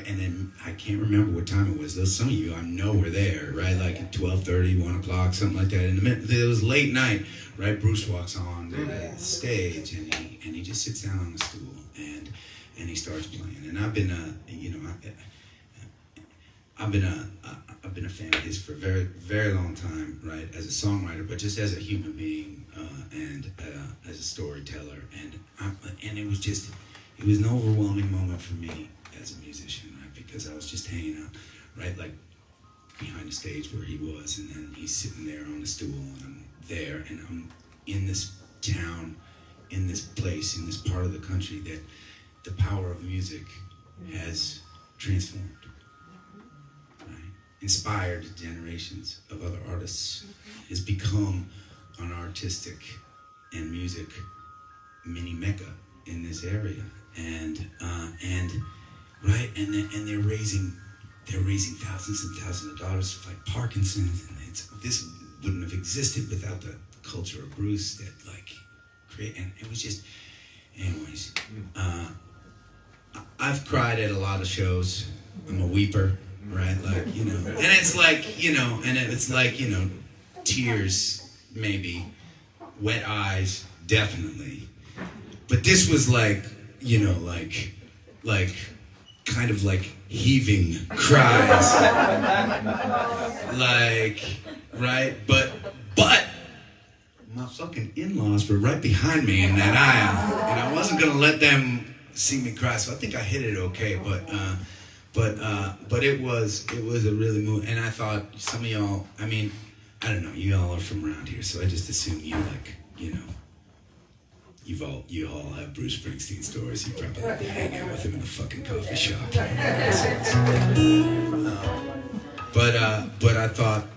And then I can't remember what time it was. Some of you I know were there, right? Like at 12:30, 1 o'clock, something like that. It was late night, right? Bruce walks on the stage, and he just sits down on the stool, and he starts playing. And I've been a fan of his for a very, very long time, right? As a songwriter, but just as a human being, and as a storyteller. And it was an overwhelming moment for me as a musician, right? Because I was just hanging out, right, like behind the stage where he was, and then he's sitting there on the stool, and I'm there, and I'm in this town, in this place, in this part of the country that the power of music has transformed, right? Inspired generations of other artists, has become an artistic and music mini mecca in this area, and they're raising thousands and thousands of dollars to fight Parkinson's, and this wouldn't have existed without the culture of Bruce that like create, and it was just, anyways. I've cried at a lot of shows. I'm a weeper, right? Like, you know, and it's like, you know, and it's like, you know, tears, maybe, wet eyes, definitely. But this was like, you know, like kind of like heaving cries. Like, right? But my fucking in-laws were right behind me in that aisle, and I wasn't gonna let them see me cry, so I think I hit it okay, but it was a really move, and I thought some of y'all, I mean, I don't know, you all are from around here, so I just assume you like, you know, you all have Bruce Springsteen stories. You probably like to hang out with him in the fucking coffee shop. But I thought,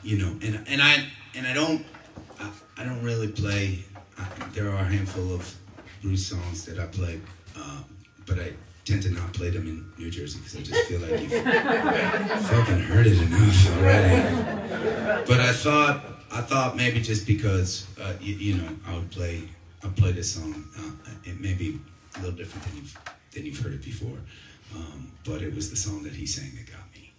you know, and I don't really play. There are a handful of Bruce songs that I play, but I tend to not play them in New Jersey because I just feel like you've fucking heard it enough already. But I thought maybe just because you know, I'll play this song. It may be a little different than you've heard it before, but it was the song that he sang that got me.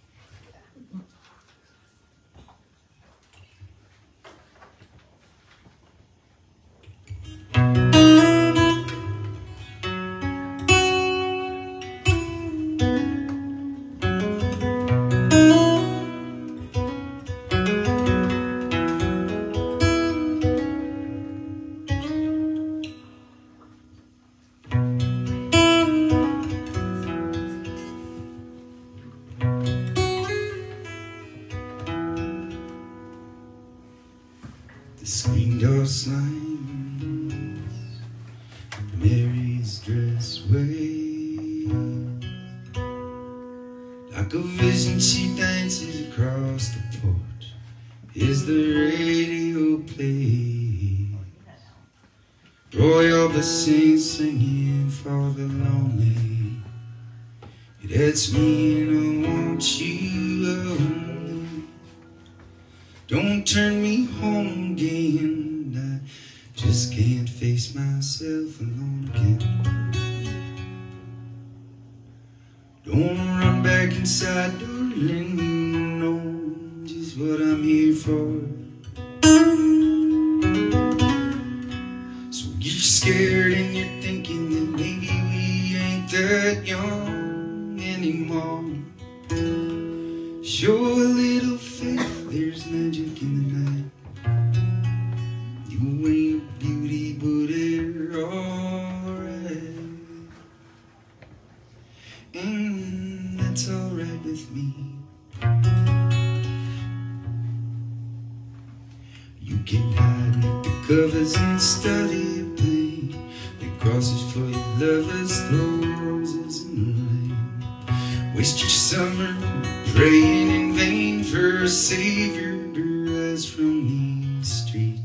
The screen door slams, Mary's dress waves, like a vision she dances across the porch. Is the radio play? Roy Orbison singing for the lonely. It hurts me and I want you home. Don't turn me home again. I just can't face myself alone again. Don't run back inside, darling. You know just what I'm here for. So you're scared and you're thinking that maybe we ain't that young anymore. Show a little faith, there's magic in the night. You ain't a beauty, but they're alright. And that's alright with me. You can hide beneath the covers and study a pain. Make crosses for your lovers, throw roses in the rain. Waste your summer praying in vain for a savior to rise from these streets.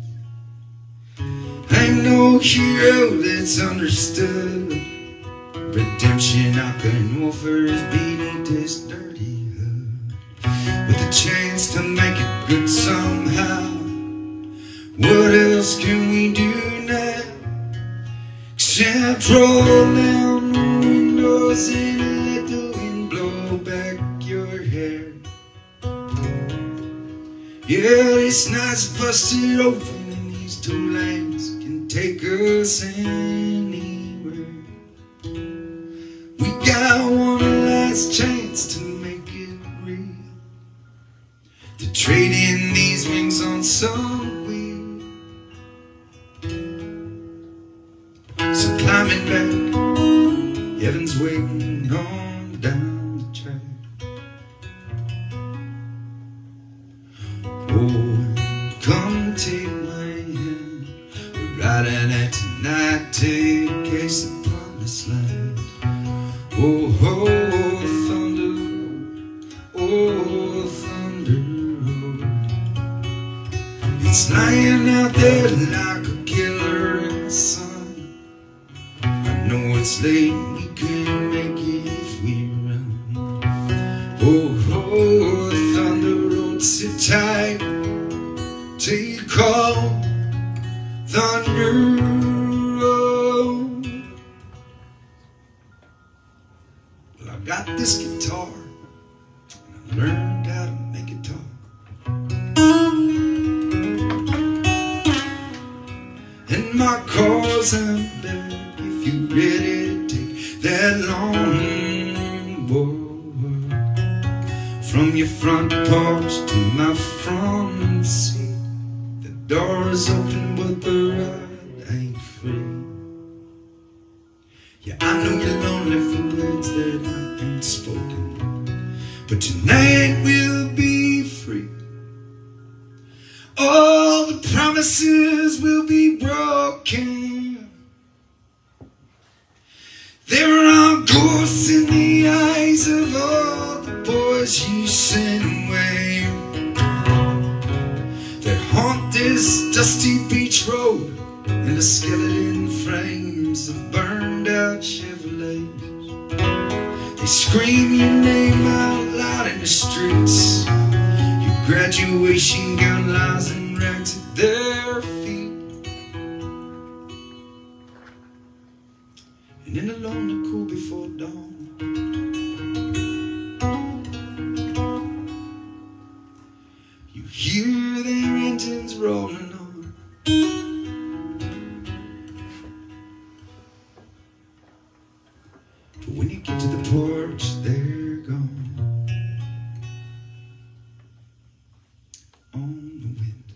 I'm no hero that's understood. Redemption I can offer is beating this dirty hood with a chance to make it good somehow. What else can we do now except roll down the windows and let the wind blow back your hair? Yeah, this night's busted open and these two lanes can take us anywhere. We got one last chance to make it real, to trade in these wings on some wheel. So climbing back, heaven's waiting on down the track. Oh, come take my hand, we're riding out tonight to case the promised land. Oh, oh, thunder road, oh, thunder road. It's lying out there like a killer in the sun. I know it's late, we can make it if we run. Oh, oh, thunder road, sit tight till you call thunder road. Well, I got this guitar, and I learned how to make it talk. And my car's out back if you ready to take that long walk. From your front porch to my front seat, the door is open but the ride ain't free. Yeah, I know you're lonely for words that I ain't spoken, but tonight we'll be free. All the promises will be broken. There are ghosts in the eyes of all the boys you sent away. They haunt this dusty beach road and the skeleton frames of burned out Chevrolets. They scream your name out loud in the streets. Your graduation gown lies in rags at their feet. And in the lonely cool before dawn, you hear their engines rolling on. But when you get to the porch, they're gone on the wind.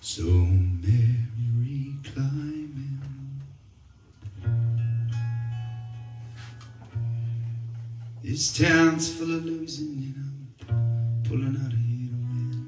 So merry climbing, this town's full of losing, and I'm pulling out of here to win.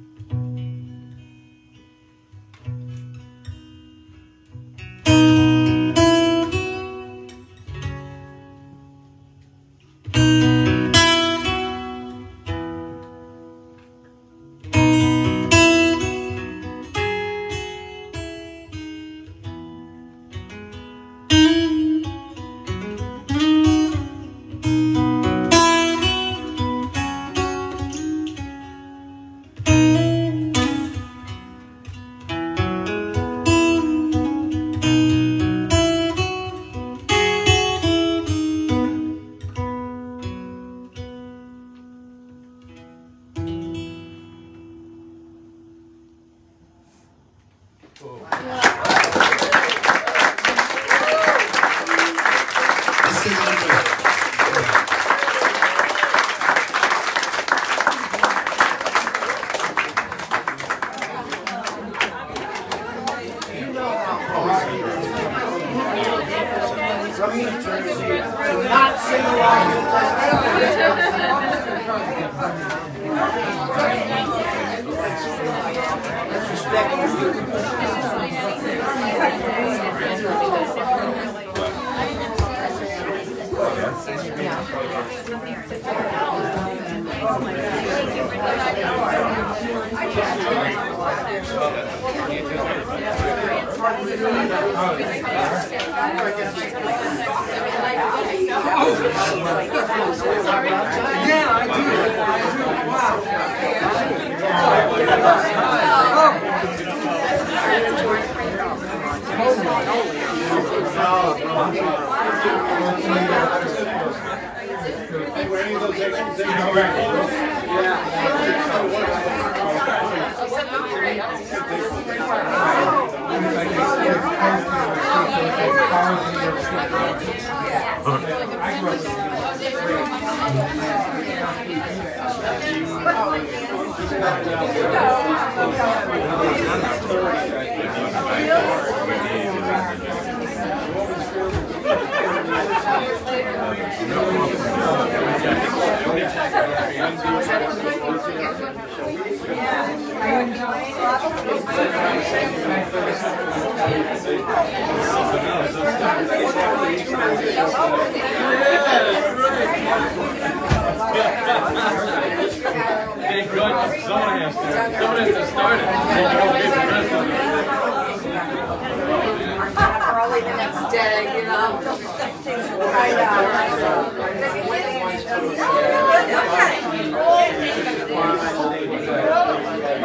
Early the next day, you know.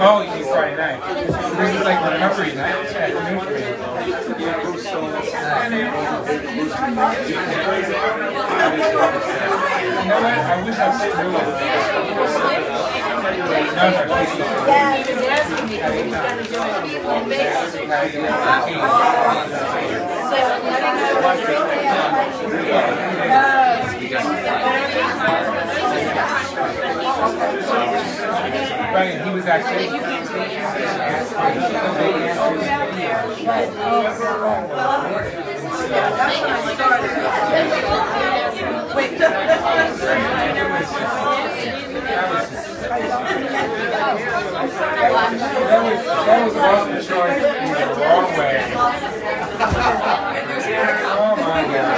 Oh, you Friday night. This is like recovery night. Yeah, know what? I wish I said no. Right, he was actually. That was off the charts in the wrong way. Oh my God.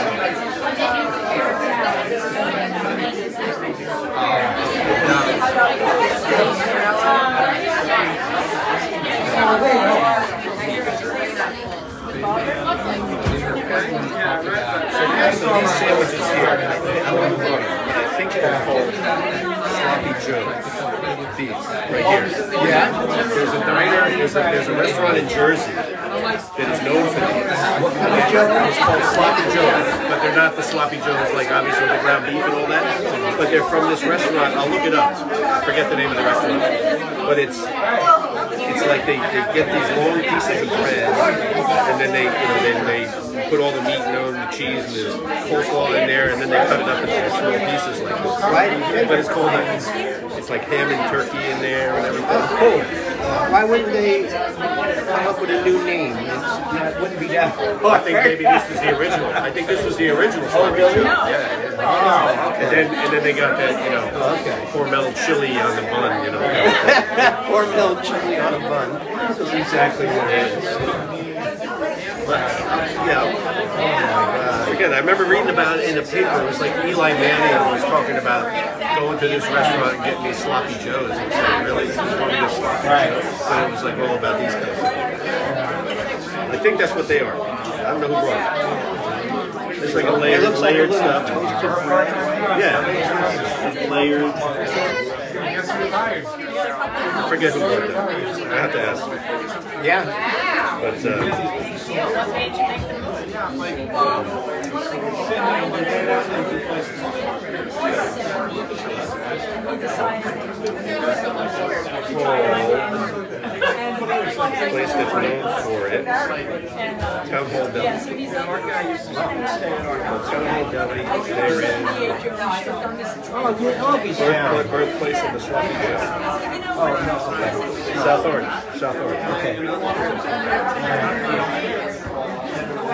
So these sandwiches here, I think they're called Sloppy Joe beef, right here. Yeah. There's a diner, there's a restaurant in Jersey that is known for these. It's called Sloppy Joe's, but they're not the Sloppy Joe's like obviously the ground beef and all that. But they're from this restaurant. I'll look it up. I forget the name of the restaurant. But it's like they get these long pieces of bread and then they put all the meat and the cheese and the coleslaw in there and then they cut it up into small pieces like this. Right. But it's called it's like ham and turkey in there and everything. Cool. Why wouldn't they come up with a new name? It wouldn't be that. Oh, I think maybe this was the original. I think this was the original. Oh, really? Yeah. Oh, okay. And then they got that, Hormel chili on the bun, Hormel chili on a bun. That's exactly what it is. But, again, I remember reading about it in the paper. It was like Eli Manning was talking about going to this restaurant and getting these sloppy joes. And saying, really? This is one of the sloppy joes. So it was like all about these kind of things. I think that's what they are. I don't know who brought it. It's like a layered stuff. Yeah. Layered. I forget who brought it. I have to ask. Yeah. But, What made you make the place that's known for it. Town Hall Deli. Town Hall Deli. They're in birthplace of the Sloppy Joe. Oh, no, okay. South Orange. Okay.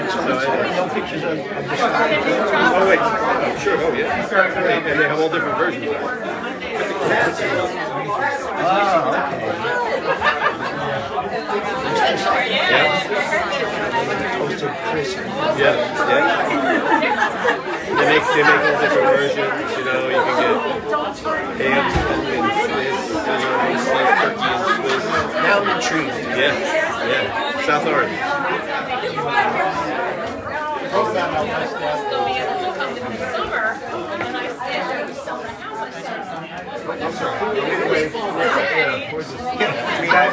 No pictures of the oh wait, sure, oh yeah. And they have all different versions of it. Oh, okay. Yeah. They make all different versions, you can get ham and Swiss, turkey and Swiss. Now I'm intrigued. Yeah. South Orange.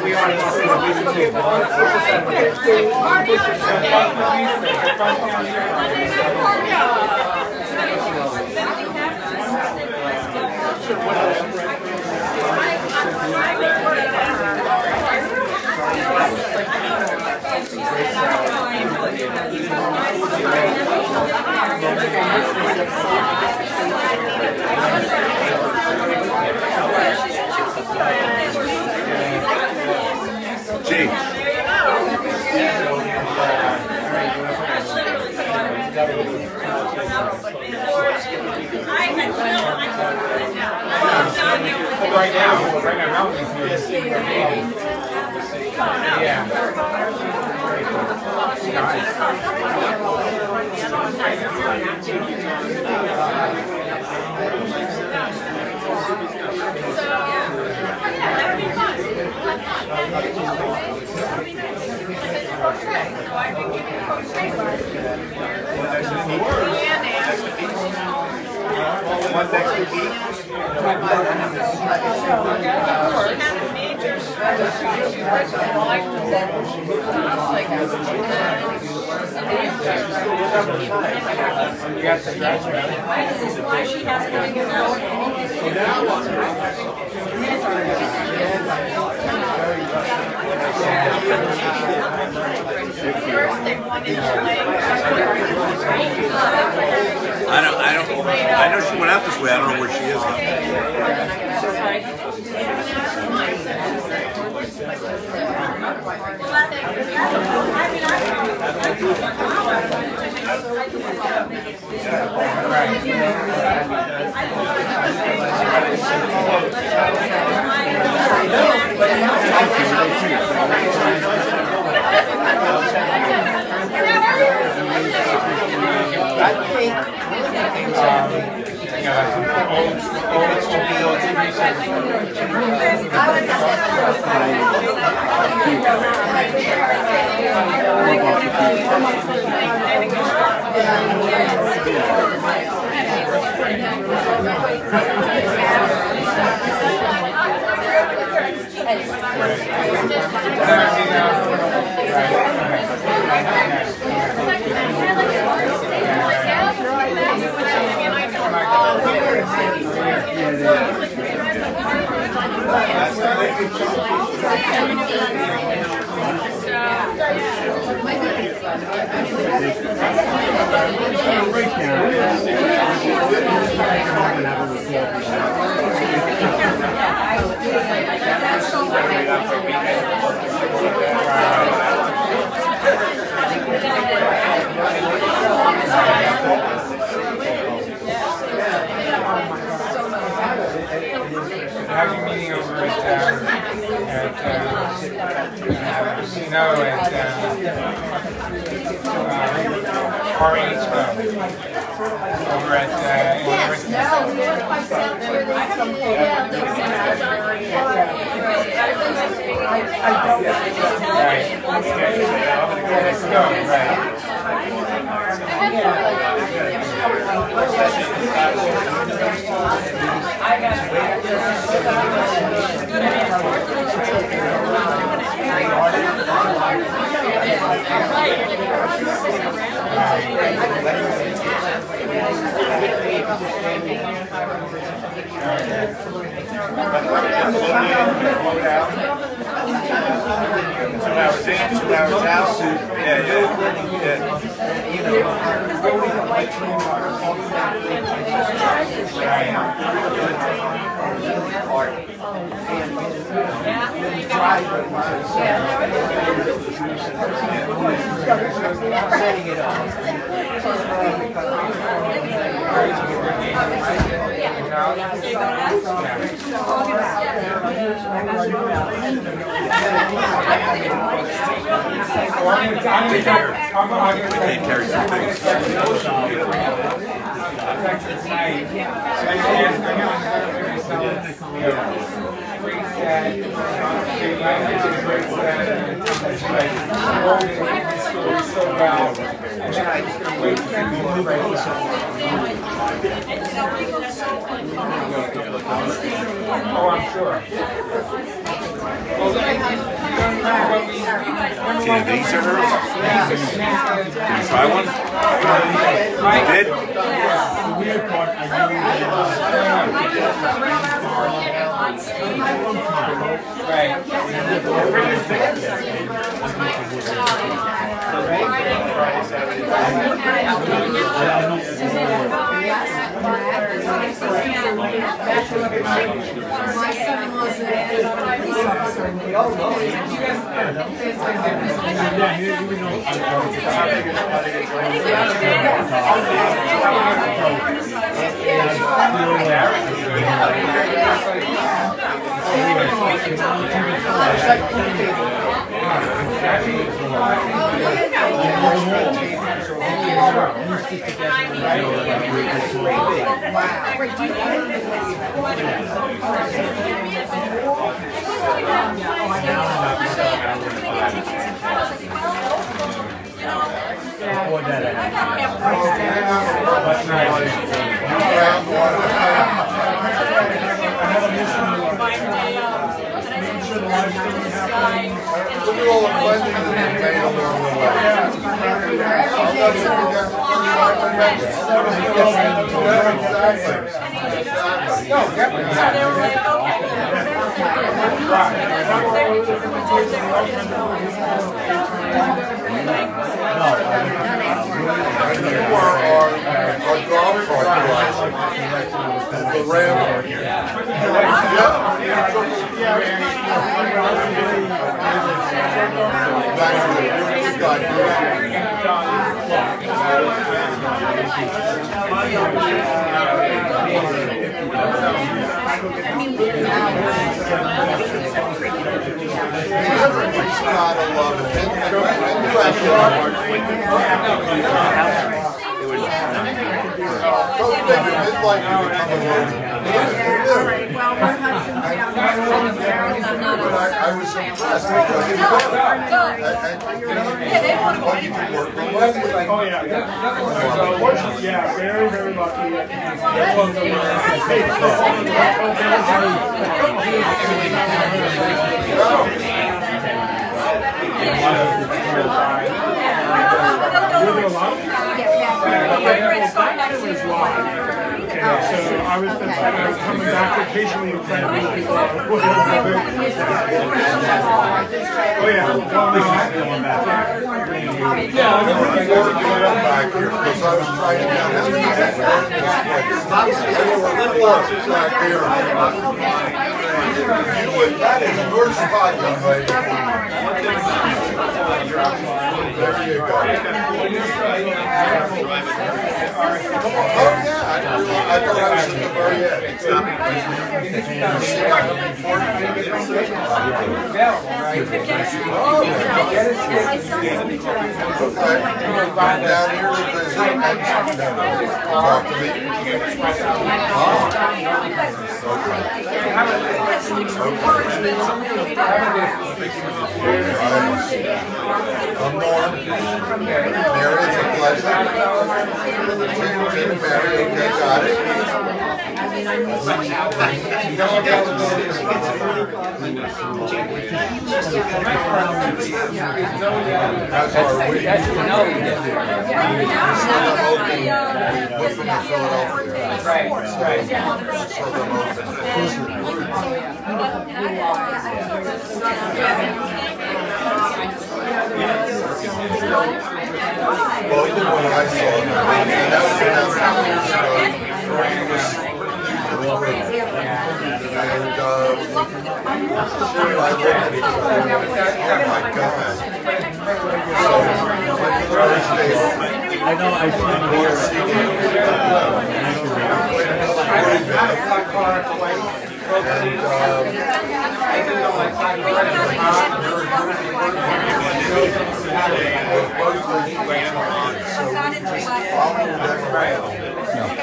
We are to see the Right now, mountains here. Yeah. What's next to eat? I know she went out this way. I don't know where she is Having a meeting over at over at let's go, Oh, I'm sure. Can these are hers? Can you try one? You did? I was impressed because you can work remotely. Oh yeah. Yeah, very, very lucky. So I was coming back occasionally and trying to meet people. Oh yeah. Yeah, I never back here because I was trying to get out back here. That is your spot, young lady. There you go. Oh yeah, I thought I was in the very end. Come down here to visit and talk to me. I'm Norm. Mary, it's a pleasure. Mary, okay, got it. That's our week. Well, even when I saw him, that was I know I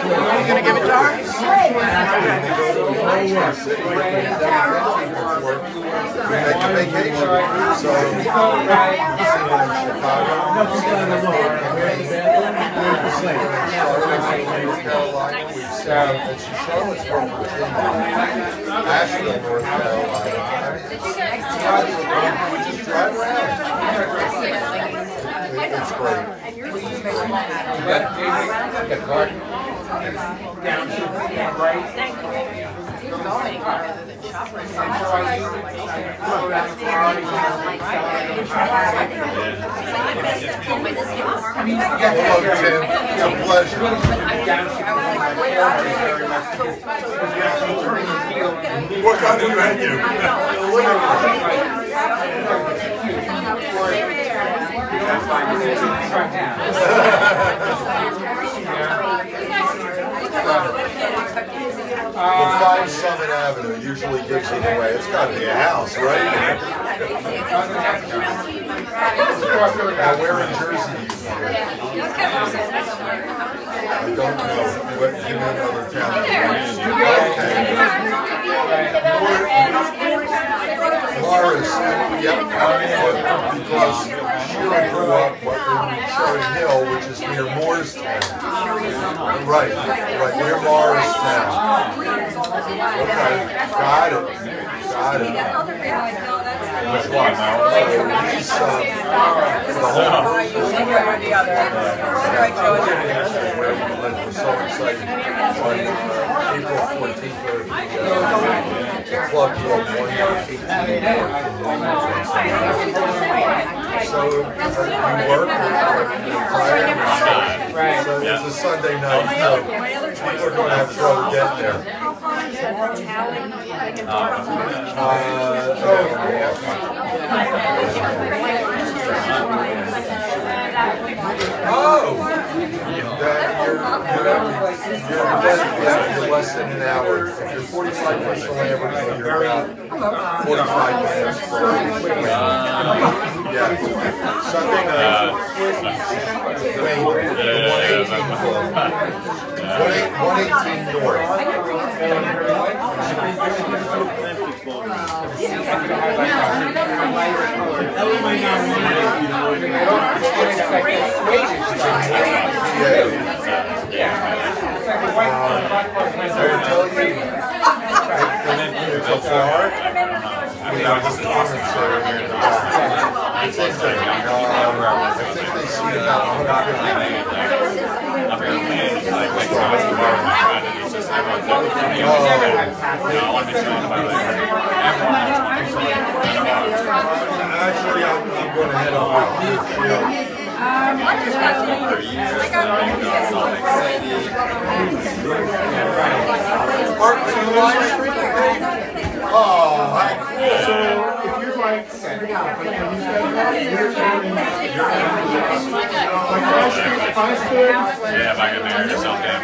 Are you going to give it to her? Asheville, North Carolina. It's great. Hello, Tim. It's a pleasure. What kind of menu? The 5 Summit Avenue usually gives it away. It's got to be a house, right? Now, where in Jersey do you live? I don't know. What do you mean other town? Morris, yep, because Sheila grew up in Cherry Hill, which is near Moorestown. Right, near Morristown. Okay, got it. Which one now? piece for the whole. We're so excited. On April 14th, the club will have 118 So we work. So it's a Sunday night. So people are going to have trouble getting there. You're less than an hour. If you're 45 minutes from Lambertville, you're about 45 minutes from yeah. Something 118 north. So far, I think they see about 100. Actually, I'm going to head on with you. Oh, so if you're like, yeah, if I get married or something,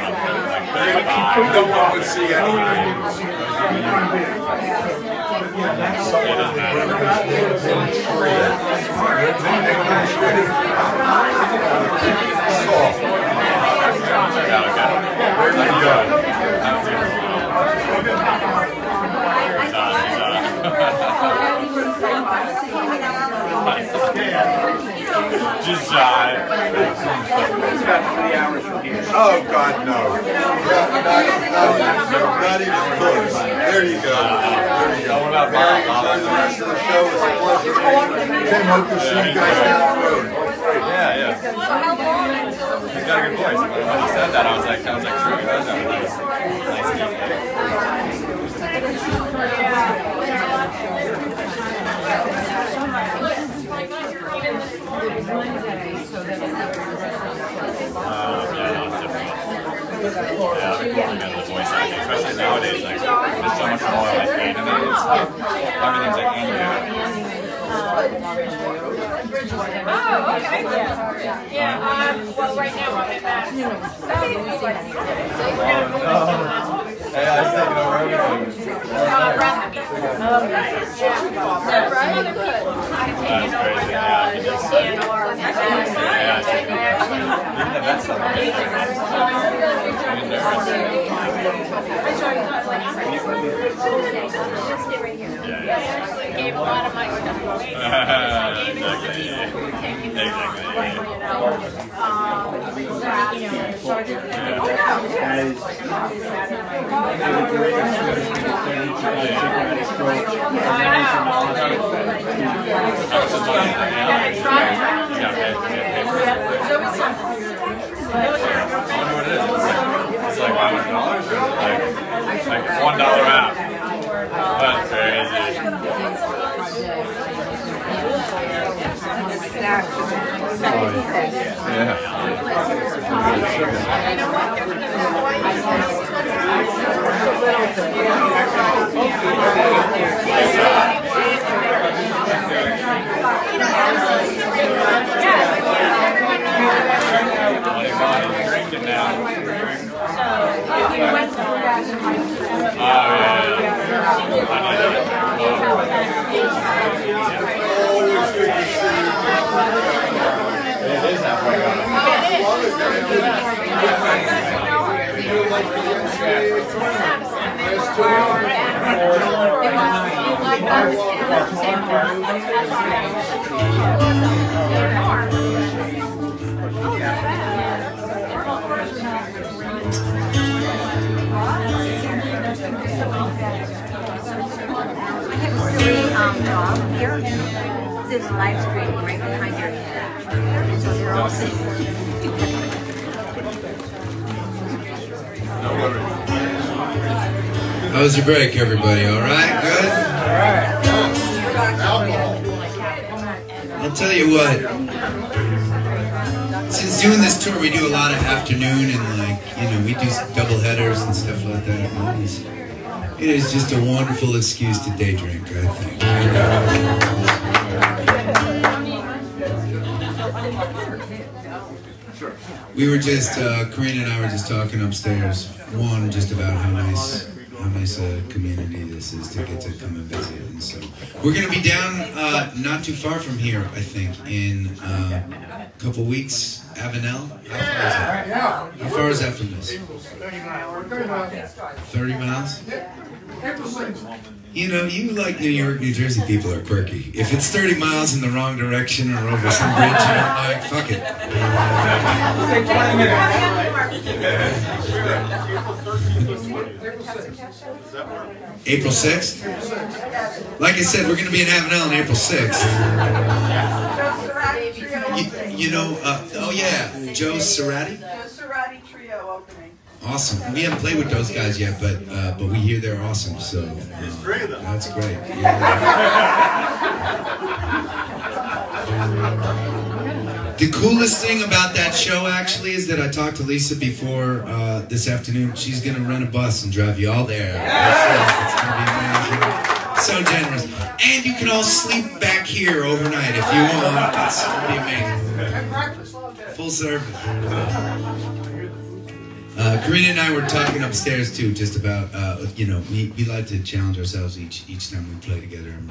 no one would see anything. Just shy. It's about 3 hours from here. Oh God, no! Not even close. There you go. There you go. Mary, enjoy the rest of the show. It's a pleasure. Tim, hope to see you guys down the road. Yeah. He's got a good voice. When he said that, I was like, true. He does have a nice especially nowadays, like, there's so much more like animated stuff. Everything's like animated. Oh, okay. Yeah, well, right now we're at that. Hey, I was taking over everything. That's crazy. Yeah, I can just say. Even the best stuff. Gave a lot of my stuff away. Exactly. It's like $500 or like $1 app. That's crazy. Drinking now. Dog here. this live stream right behind your head. So they're all sitting. How was your break, everybody? All right? Good? All right. I'll tell you what. Since doing this tour, we do a lot of afternoon and, like, you know, we do double headers and stuff like that. And it is just a wonderful excuse to day drink, I think. We were just, Corinna and I were just talking upstairs. One, just about how nice a community this is to get to come and visit. And so we're going to be down not too far from here, I think, in a couple weeks. Avenel? How far is that from this? 30 miles? You know, you like New York, New Jersey people are quirky. If it's 30 miles in the wrong direction or over some bridge, you don't like, fuck it. April 6th? Like I said, we're going to be in Avenel on April 6th. You know, oh yeah, Joe Cerati? Joe Cerati Trio opening. Awesome. We haven't played with those guys yet, but we hear they're awesome, so that's great. Yeah. The coolest thing about that show, actually, is that I talked to Lisa before this afternoon. She's going to rent a bus and drive you all there. It's going to be amazing. So generous. And you can all sleep back here overnight if you want. It's going to be amazing. Full service. Corinna and I were talking upstairs too, just about you know, we like to challenge ourselves each time we play together and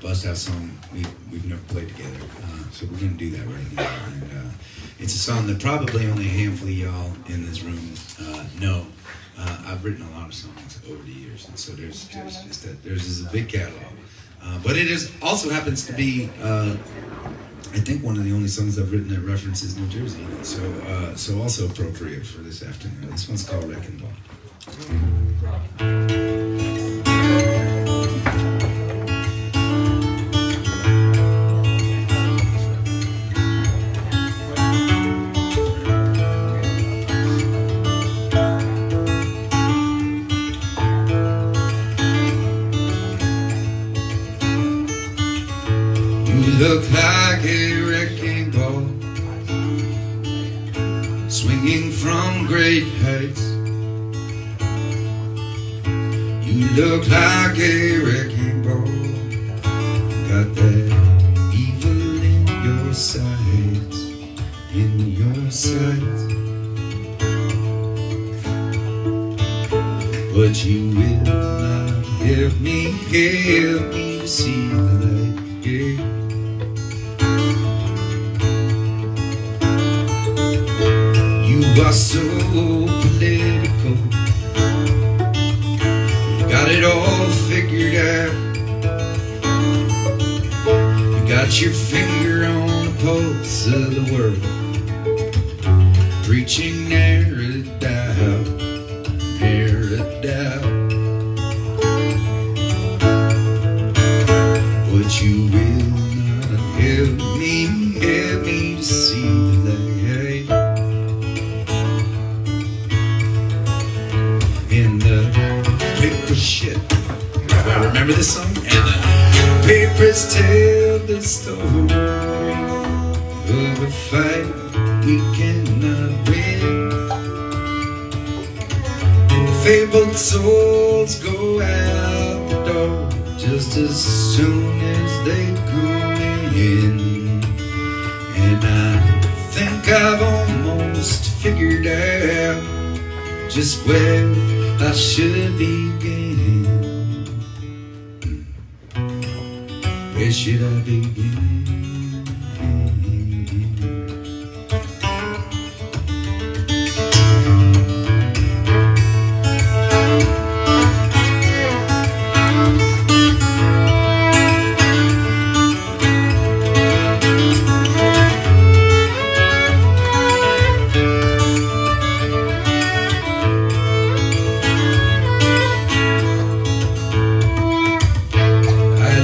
bust out a song we've never played together. So we're going to do that right now. And it's a song that probably only a handful of y'all in this room know. I've written a lot of songs over the years, and so there's a big catalog. But it also happens to be. I think one of the only songs I've written that references New Jersey, so also appropriate for this afternoon. This one's called Wrecking Ball. You look like a wrecking ball, swinging from great heights. You look like a wrecking ball, got that evil in your sights, in your sights. But you will not help me to see the light, yeah. You are so political, you got it all figured out. You got your finger on the pulse of the world, preaching narrow doubt, narrow doubt. But you will not help me to see the light. In the paper shit. Remember this song? And the papers tell the story of a fight we cannot win. Fabled souls go out the door just as soon as they come in. And I think I've almost figured out just where I should begin. Where should I begin?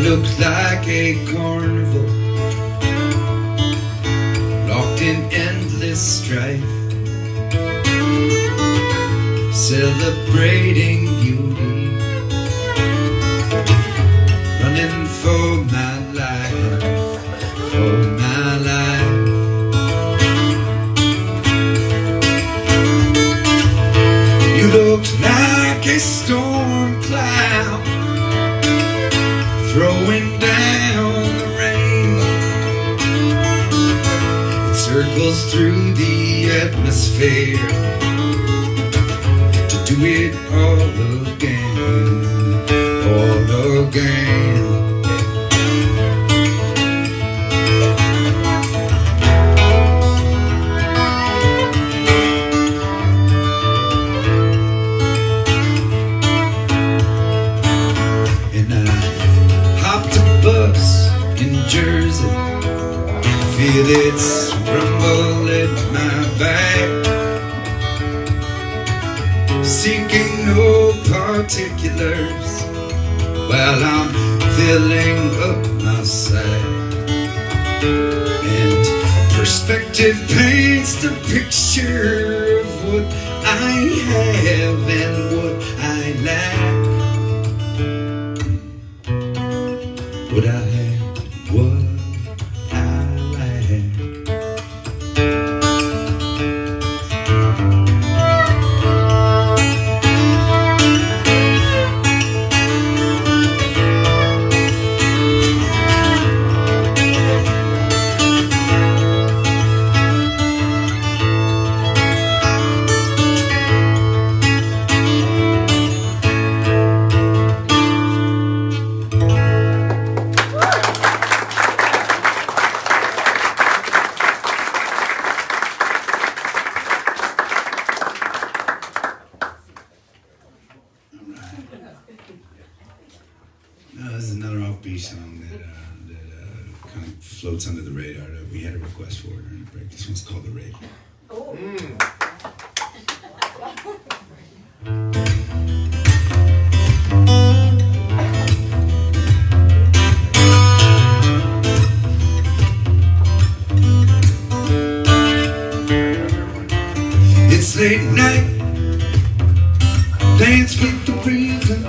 Looked like a carnival beauty, running for my life, for my life. You looked like a storm cloud throwing down the rain. It circles through the atmosphere to do it all again, all again. Jersey, feel its rumble at my back, seeking no particulars while I'm filling up my sack. And perspective paints the picture of what I have and what I lack. What I have, what I lack. This is another offbeat song that kind of floats under the radar that we had a request for during the break. This one's called The Raid. Oh. It's late night, dance with the rhythm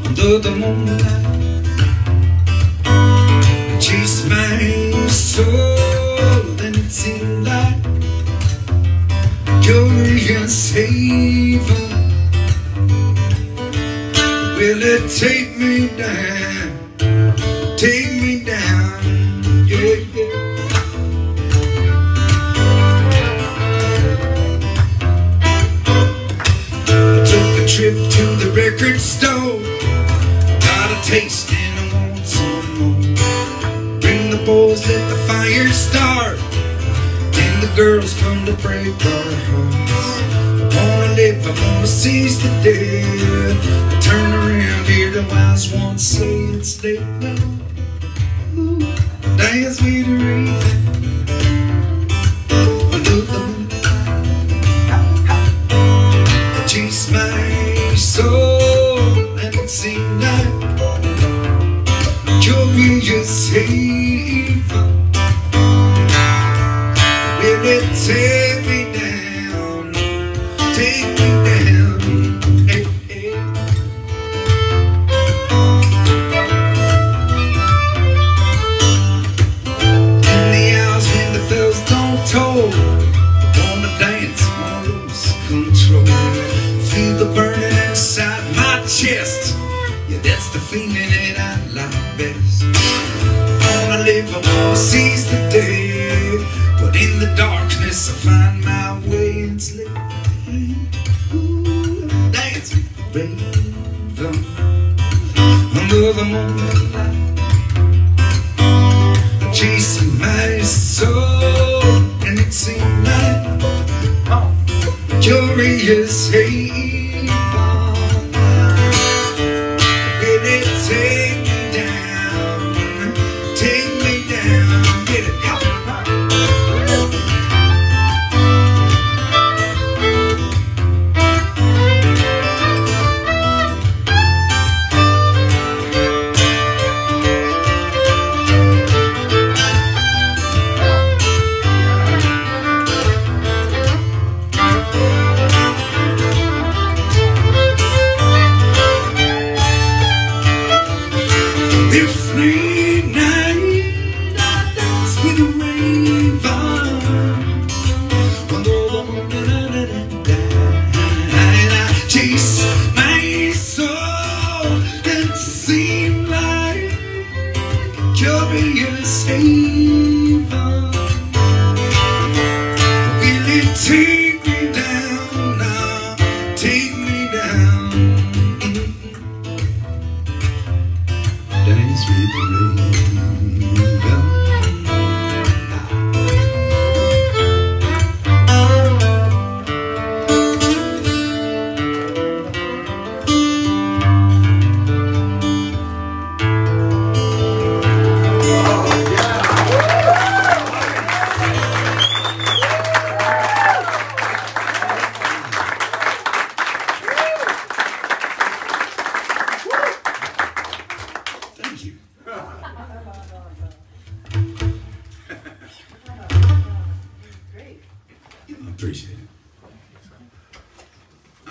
under the moonlight. Chase my soul, and it seemed like curious haven. Will it take me down? Take me down, yeah, yeah. Trip to the record store, got a taste and I want some more. Bring the boys, let the fire start, and the girls come to break our hearts. I wanna live, I wanna seize the day. I turn around, hear the wise ones say it's late now. Ooh, dance me to reason. Chase my soul, and it seemed like curious haven. Will it take me down? Take me down, hey, hey. In the hours when the bells don't toll, I wanna dance, wanna lose control. Feel the burning inside my chest. Yeah, that's the feeling that I like best. I wanna live, I wanna seize the day, but in the darkness I find my way. It's late, ooh, dance with the raven under the moonlight, chasing my soul, and it seemed like curious haven. Will it take me down? Take me down. Get it out.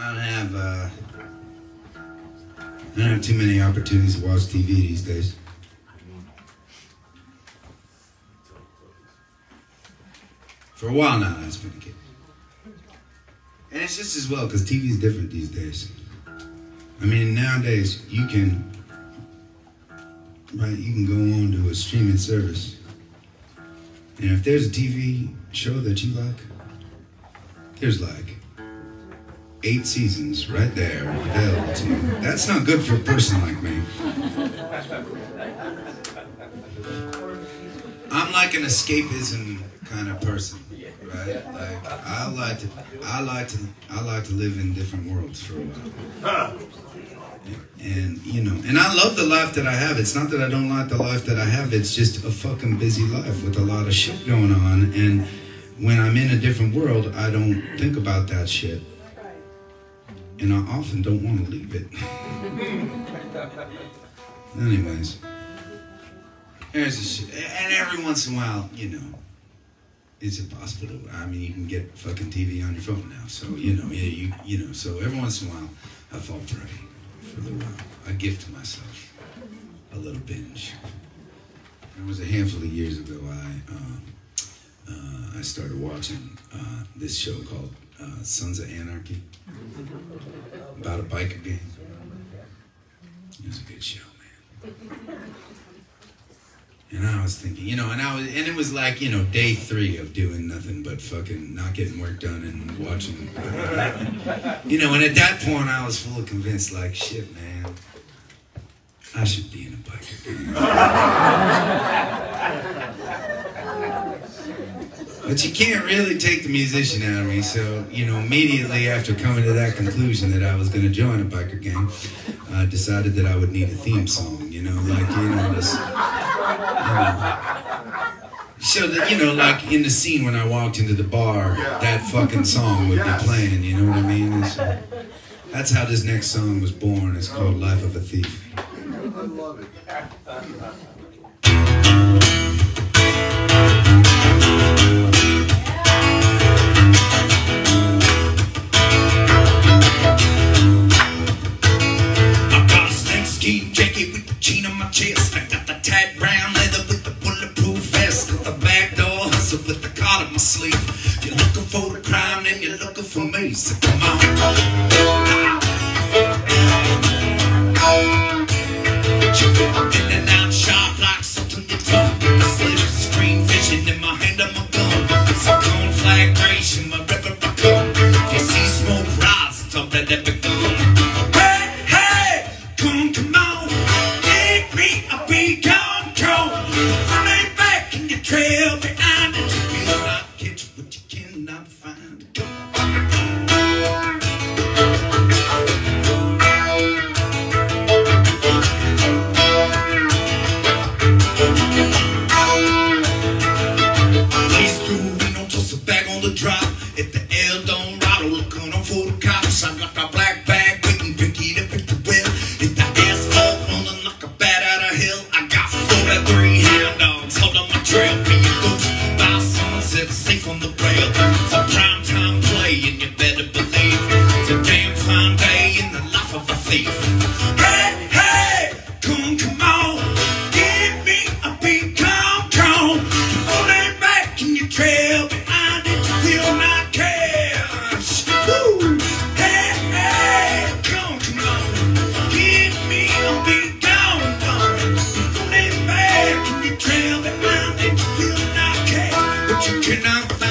I don't have too many opportunities to watch TV these days. For a while now, that's been the case. And it's just as well, because TV is different these days. I mean, nowadays, you can go on to a streaming service. And if there's a TV show that you like, there's like 8 seasons right there available to you. That's not good for a person like me. I'm like an escapism kind of person, right? Like I like to live in different worlds for a while. And you know, and I love the life that I have. It's not that I don't like the life that I have. It's just a fucking busy life with a lot of shit going on. And when I'm in a different world, I don't think about that shit. And I often don't want to leave it. Anyways, there's a shit. And every once in a while, you know, it's impossible to, I mean, you can get fucking TV on your phone now. So, you know, you know, so every once in a while, I fall prey for a little while. I gift myself a little binge. It was a handful of years ago, I started watching this show called Sons of Anarchy, about a biker gang. It was a good show, man. And I was thinking, you know, and it was like, you know, day 3 of doing nothing but fucking not getting work done and watching, you know, and at that point I was fully convinced, like, shit, man, I should be in a biker gang. But you can't really take the musician out of me, so, you know, immediately after coming to that conclusion that I was going to join a biker gang, I decided that I would need a theme song, you know, like, you know, this, so that, you know, like in the scene when I walked into the bar, that fucking song would be playing, you know what I mean? And so that's how this next song was born. It's called Life of a Thief. I love it. Jacket with the jean on my chest. I got the tight brown leather with the bulletproof vest. Got the backdoor hustle with the card on my sleeve. You're looking for the crime, then you're looking for me. So come on. I'm in and out sharp like something you tongue. The slit screen vision in my hand on my gun. So conflagration, my river become. If you see smoke rise, it's already begun. Trail behind it, you will not catch what you cannot find. Blaze through the window, toss a bag on the drop. At the El Dorado, looking on for the cops. I got the black bag waiting, picky to pick the wheel. Hit the asphalt, running like a bat out of hell. I got 43 hound dogs, hold on my trail. Safe on the rail. It's a prime time play, and you better believe it's a damn fine day in the life of a thief. Hey, hey, come on, give me a beat, come. You rolling back in your trail behind it, you feel my cash. Woo! Hey, hey, come on, give me a beat, come. You rolling back in your trail behind it, you feel my cash. But you cannot find.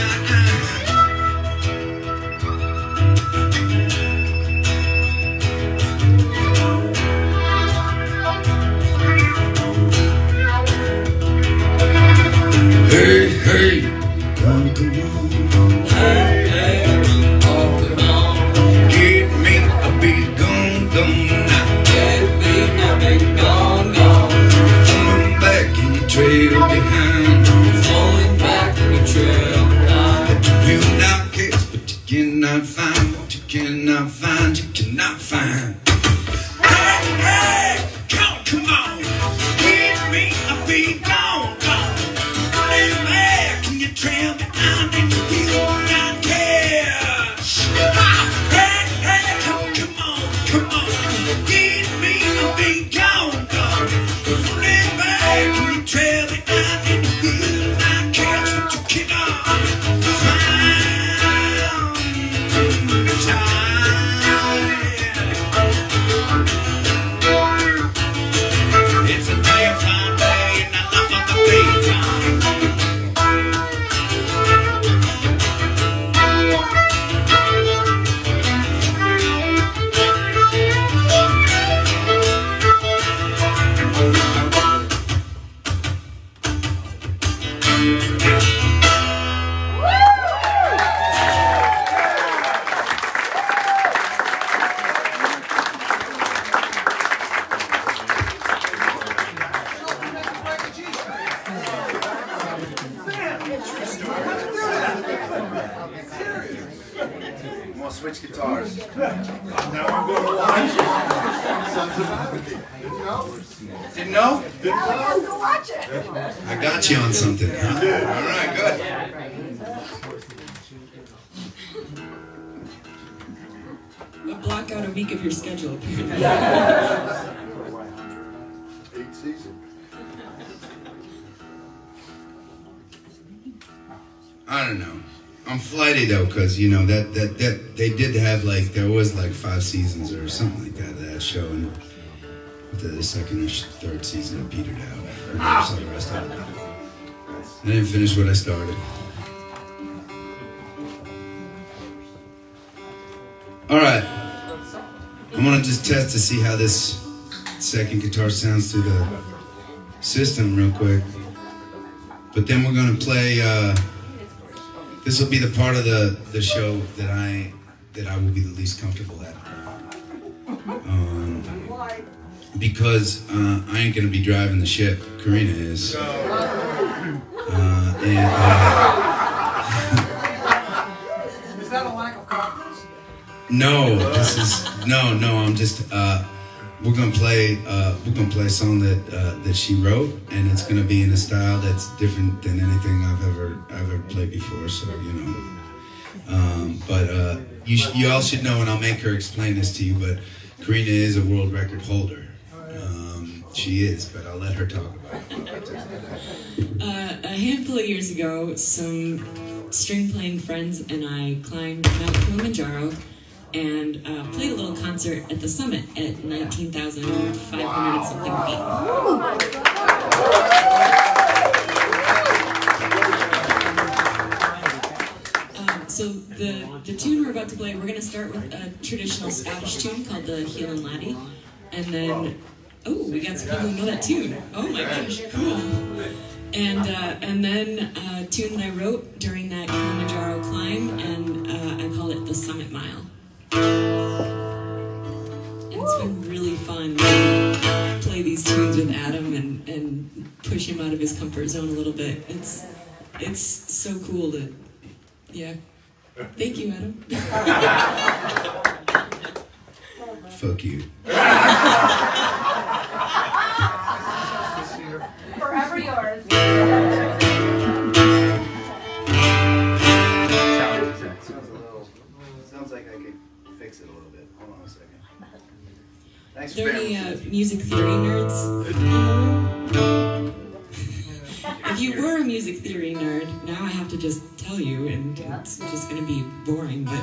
Now I'm going to watch Sons of Anarchy. Didn't know? Didn't know? Didn't know? Have to watch it. I got you on something. Huh? You did. All right, good. Block out a week of your schedule. 8 seasons. I don't know. I'm flighty though, cause you know that they did have like there was like 5 seasons or something like that of that show, and after the second or third season it petered out. I never saw the rest of it. I didn't finish what I started. All right, I'm gonna just test to see how this second guitar sounds through the system real quick, but then we're gonna play. This will be the part of the show that I will be the least comfortable at, because I ain't gonna be driving the ship. Corinna is, Is that a lack of confidence? no. This is no. I'm just we're gonna play a song that she wrote, and it's gonna be in a style that's different than anything I've ever played before. So you know, but you all should know, and I'll make her explain this to you. But Corinna is a world record holder. She is, but I'll let her talk about it. A handful of years ago, some string playing friends and I climbed Mount Kilimanjaro and played a little concert at the summit at 19,500 and something feet. So the tune we're about to play, we're going to start with a traditional Scottish tune called the Heelin' Laddie, and then, oh, we got some people who know that tune. Oh my gosh, cool. And then a tune that I wrote during that Kilimanjaro climb, and I call it the Summit Mile. And it's been really fun to play these tunes with Adam and push him out of his comfort zone a little bit. It's so cool to, yeah. Thank you, Adam. Fuck you. Forever yours. Sounds like I could fix it a little bit. Hold on a second. Thanks Are for there bearing any with me. music theory nerds? If you were a music theory nerd, now I have to just tell you, and it's just going to be boring, but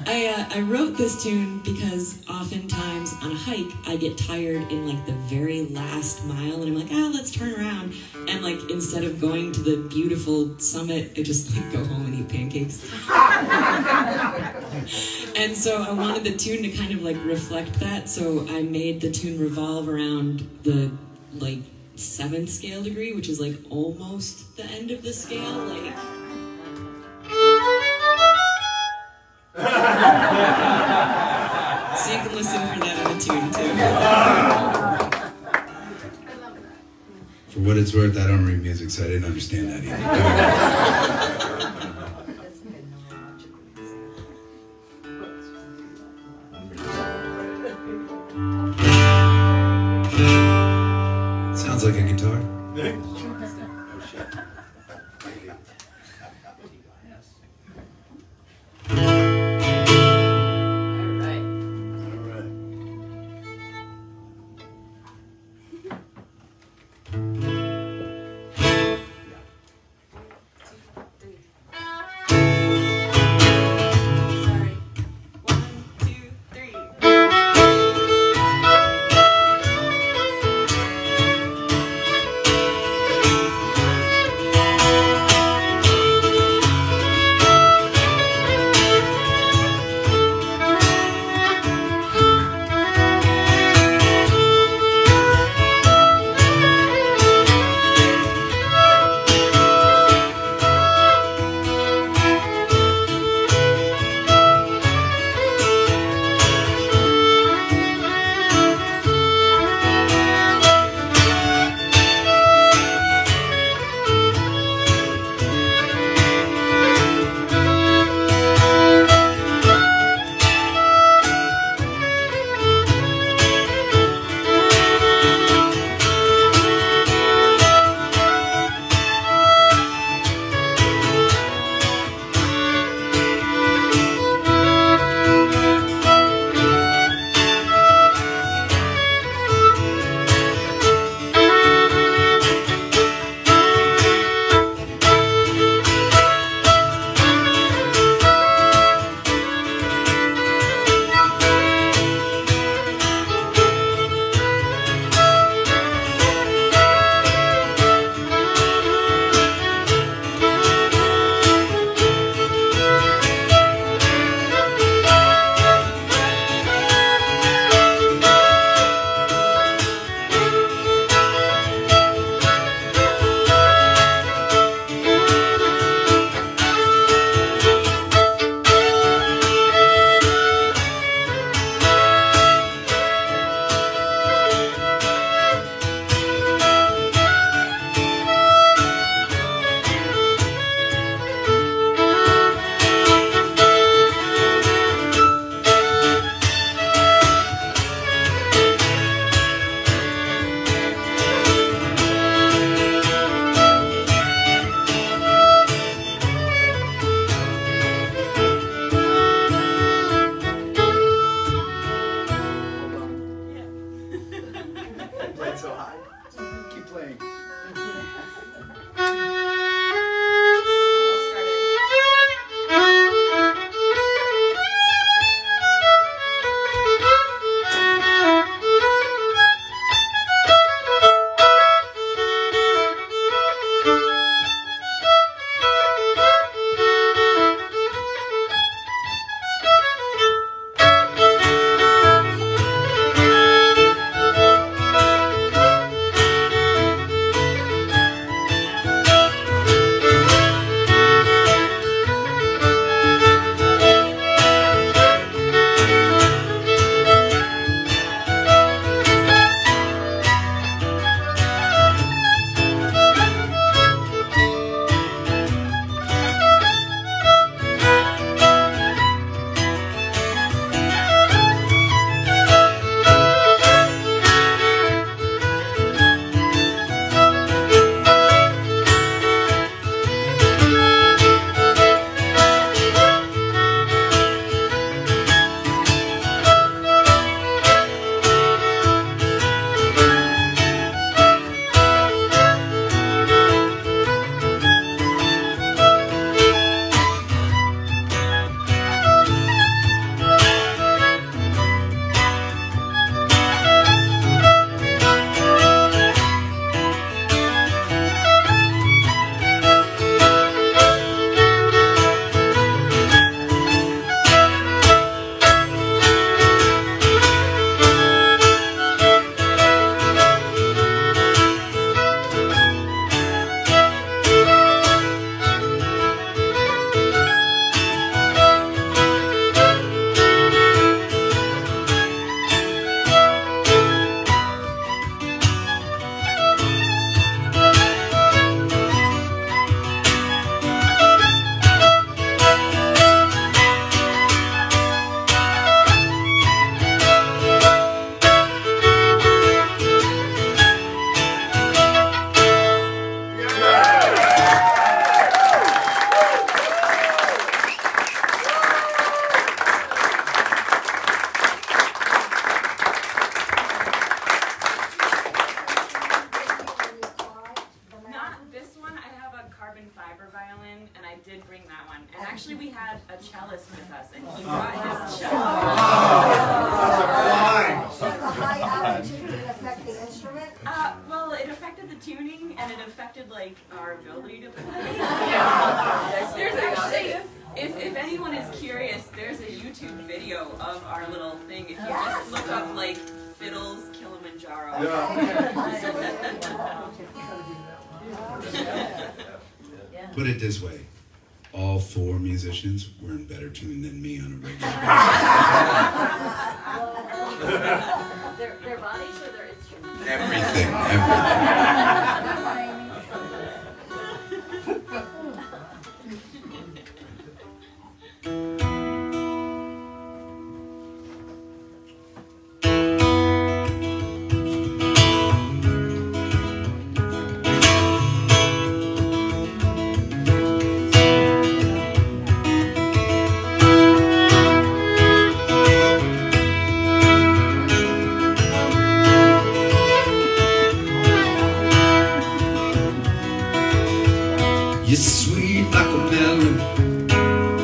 I wrote this tune because oftentimes on a hike, I get tired in like the very last mile, and I'm like, let's turn around, and like instead of going to the beautiful summit, I just like go home and eat pancakes. And so I wanted the tune to kind of like reflect that, so I made the tune revolve around the like 7th scale degree, which is like almost the end of the scale, like. So you can listen for that on the tune too. For what it's worth, I don't read music, so I didn't understand that either. Sounds like a guitar. Sorry. 1, 2, 3. tuning, and it affected like our ability to play. There's actually, if anyone is curious, there's a YouTube video of our little thing. If you just look up like fiddles Kilimanjaro. Put it this way. All 4 musicians were in better tune than me on a regular basis. Their bodies or their instruments? Everything. You're sweet like a melon,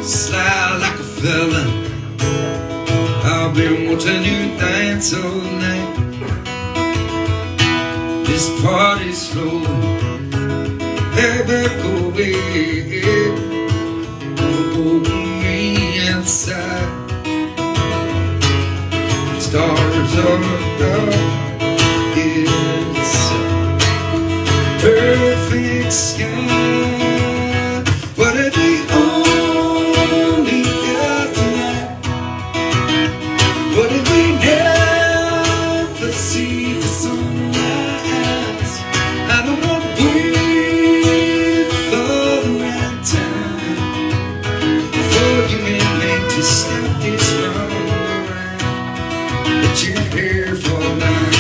sly like a felon. I've been watching you dance all night. This party's slowing, baby, go away. Don't go with me outside. Stars are dark, it's a perfect sky. But if we only got tonight, what if we never see the sunrise? I don't want to wait for the right time before you and me to stop this run around. Let your hair fall down.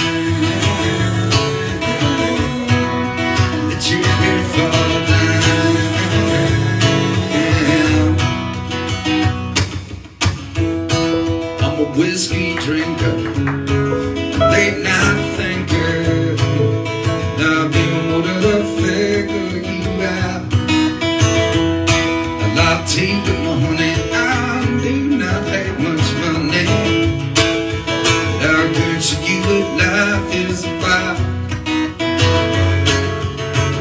Let your hair fall down. Whiskey drinker, late night thinker. Now I've been ordered to figure you out. A lot of tea with my honey. I do not have much money. How good should you look life is about?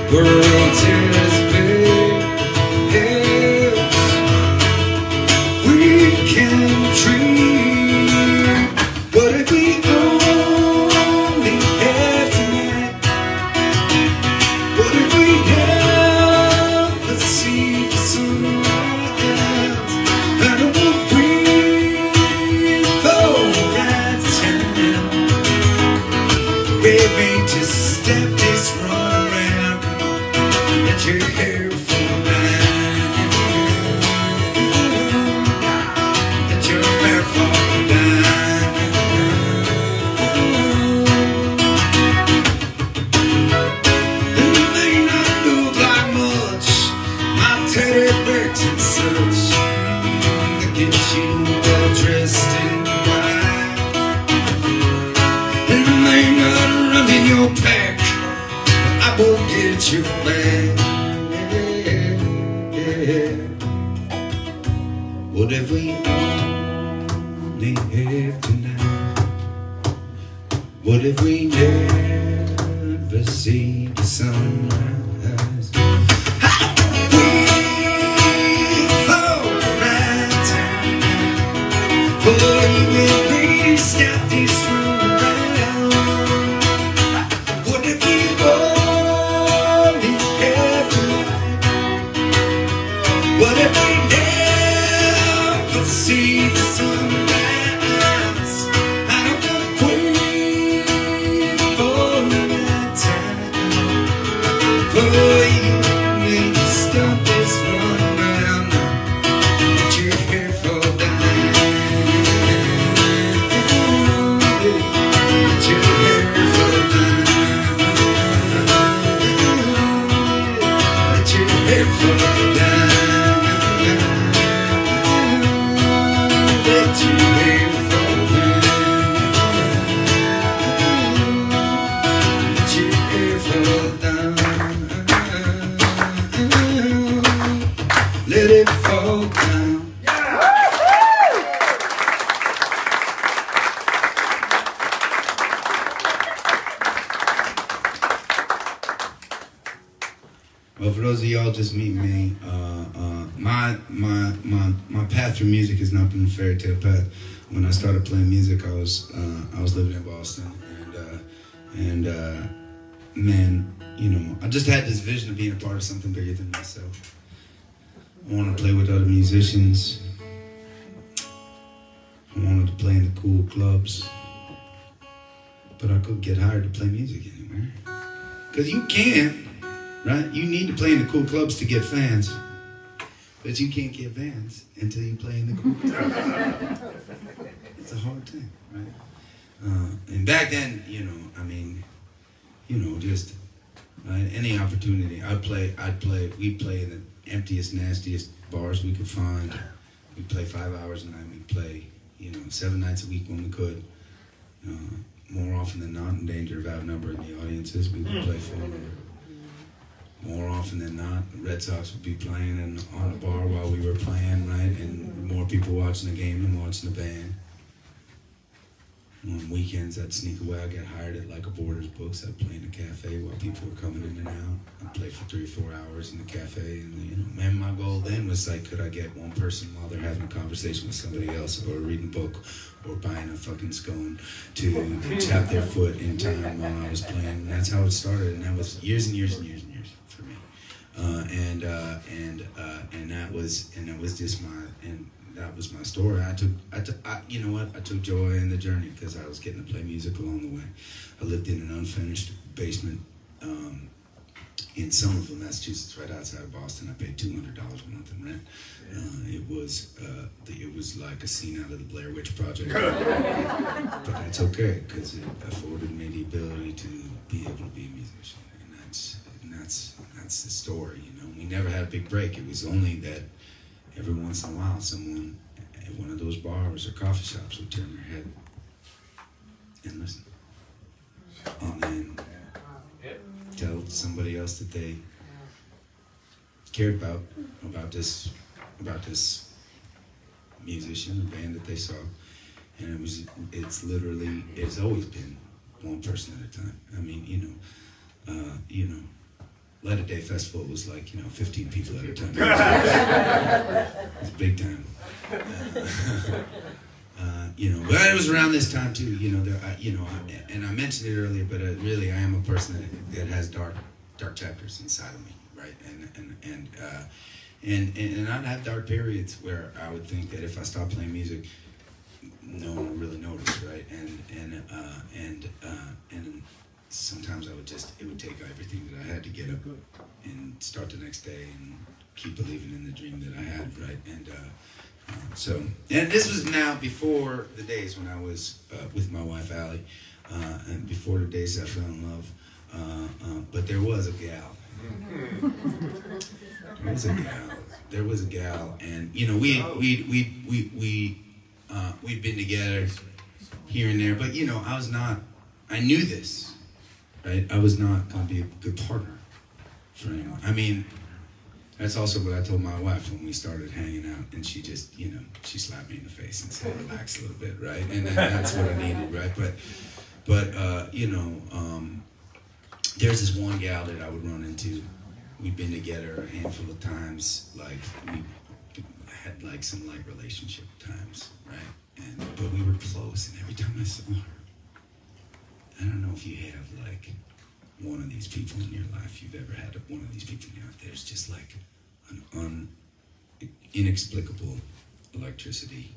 The world's is big, yes. We can dream. What if we only had tonight? What if we never see the sunrise? I don't want to wait for the right time. Baby, just step this run around. Let your hair fall down. Let your hair fall down. Pack, I will get you back. What if we only have tonight? What if we never see the sunrise? Wait for the right time for you and me to stop this run around. What if we only had tonight? What if we never see the sunrise? I don't want to wait for the right time for you and me to stop this run around. Let your hair fall down. Well, for those of y'all just meeting me, my path through music has not been a fairy tale path. When I started playing music, I was living in Boston, and man, you know, I just had this vision of being a part of something bigger than myself. I wanted to play with other musicians. I wanted to play in the cool clubs, but I couldn't get hired to play music anywhere. Because you can't, right? You need to play in the cool clubs to get fans, but you can't get fans until you play in the cool clubs. It's a hard thing, right? And back then, you know, I mean, you know, just any opportunity, we'd play in the emptiest, nastiest bars we could find. We'd play 5 hours a night. We'd play, you know, 7 nights a week when we could. More often than not, in danger of outnumbering the audiences, we would play for them. More often than not, the Red Sox would be playing on the bar while we were playing, right? And more people watching the game than watching the band. On weekends, I'd sneak away. I'd get hired at like a Borders Books. I'd play in a cafe while people were coming in and out. I'd play for 3 or 4 hours in the cafe. And, you know, man, my goal then was like, could I get one person while they're having a conversation with somebody else, or reading a book, or buying a fucking scone to tap their foot in time while I was playing. And that's how it started. And that was years and years and years and years for me. That was my story. You know what? I took joy in the journey because I was getting to play music along the way. I lived in an unfinished basement in Somerville, Massachusetts, right outside of Boston. I paid $200 a month in rent. It was like a scene out of the Blair Witch Project. But that's okay because it afforded me the ability to be able to be a musician, and that's the story. You know, we never had a big break. It was only that every once in a while, someone at one of those bars or coffee shops would turn their head and listen. And then tell somebody else that they cared about this musician, a band that they saw. And it's always been one person at a time. I mean, you know, Light of Day Festival was like, you know, 15 people at a time. It's big time. You know, but it was around this time too. You know, and I mentioned it earlier, but really, I am a person that has dark chapters inside of me, right? And I'd have dark periods where I would think that if I stopped playing music, no one would really notice, right? And sometimes it would take everything that I had to get up and start the next day and keep believing in the dream that I had, right? And this was now before the days when I was with my wife, Allie, and before the days I fell in love, but there was a gal. There was a gal, and, you know, we'd been together here and there, but, you know, I knew this. Right? I was not going to be a good partner for anyone. I mean, that's also what I told my wife when we started hanging out, and she just, you know, she slapped me in the face and said, relax a little bit, right? And that's what I needed, right? But you know, there's this one gal that I would run into. We'd been together a handful of times, like we had like some like relationship times, right? But we were close, and every time I saw her, I don't know if you have like one of these people in your life, you've ever had one of these people in your life, there's just like an inexplicable electricity,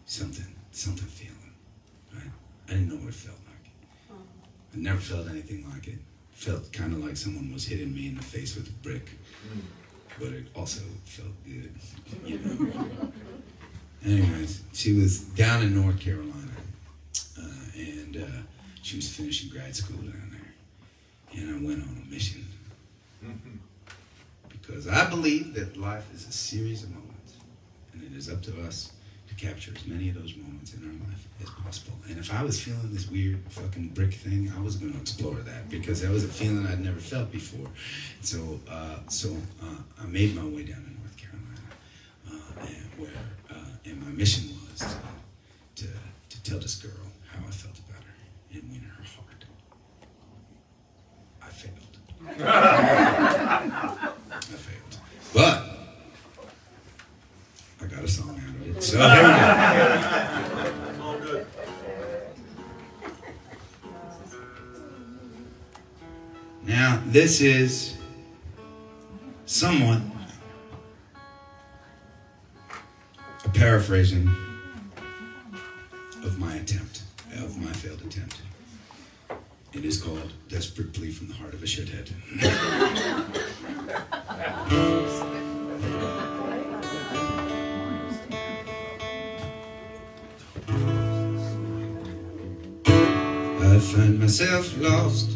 something feeling, right? I didn't know what it felt like. I never felt anything like it. Felt kind of like someone was hitting me in the face with a brick, but it also felt good, you know? Anyways, she was down in North Carolina, and she was finishing grad school down there, and I went on a mission because I believe that life is a series of moments, and it is up to us to capture as many of those moments in our life as possible. And if I was feeling this weird fucking brick thing, I was going to explore that because that was a feeling I'd never felt before. So I made my way down to North Carolina, and my mission was to tell this girl how I felt about her and win her heart. I failed. I failed. But I got a song out of it. So there you go. All good. Now, this is somewhat a paraphrasing of my attempt, of my failed attempt. It is called Desperate Plea from the Heart of a Shithead. I find myself lost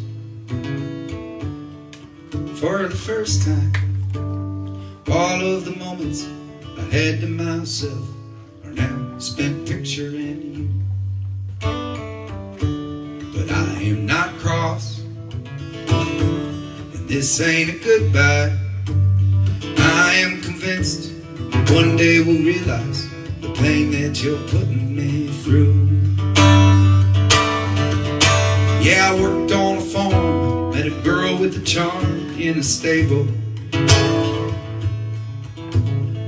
for the first time. All of the moments I had to myself are now spent picturing you. But I am not cross, and this ain't a goodbye. I am convinced that one day we'll realize the pain that you're putting me through. Yeah, I worked on a farm, met a girl with a charm in a stable.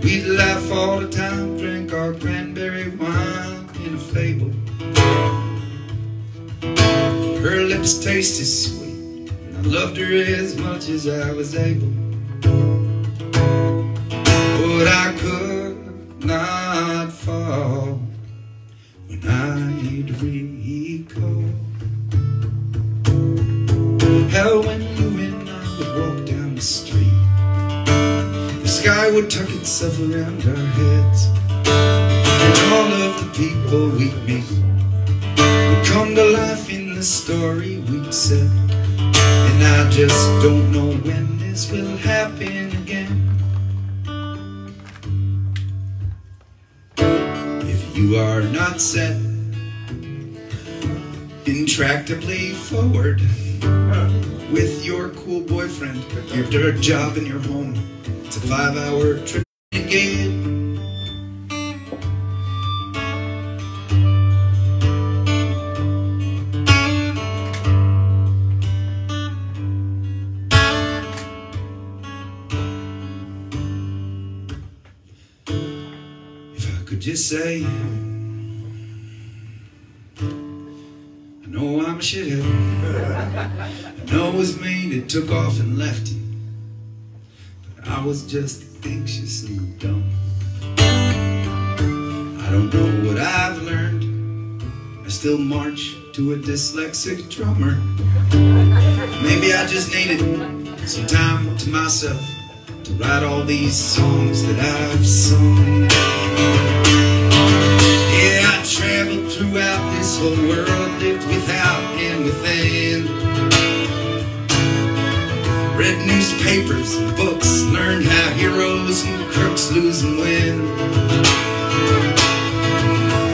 We'd laugh all the time, drink our cranberry wine in a fable. Her lips tasted sweet, and I loved her as much as I was able. But I could not fall when I'd recall how when you and I would walk down the street, the sky would tuck itself around our heads, and all of the people we'd meet would come to life in the story we'd set. And I just don't know when this will happen again. If you are not set intractably forward with your cool boyfriend, your dirt job, and your home, it's a 5-hour trip again. If I could just say, I know I'm a shithead, I know it was me that took off and left you, but I was just anxious and dumb. I don't know what I've learned, I still march to a dyslexic drummer. Maybe I just needed some time to myself to write all these songs that I've sung. Yeah, I traveled throughout this whole world, lived without and within, read newspapers and books, learned how heroes and crooks lose and win.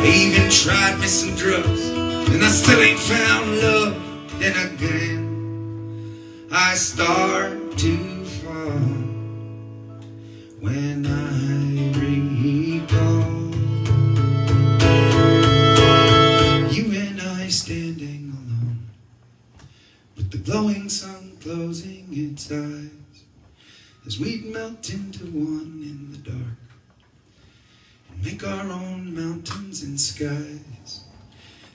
I even tried me some drugs, and I still ain't found love. Then again, I start to fall when I recall you and I standing alone, with the glowing sun closing its eyes, as we'd melt into one in the dark and make our own mountains and skies.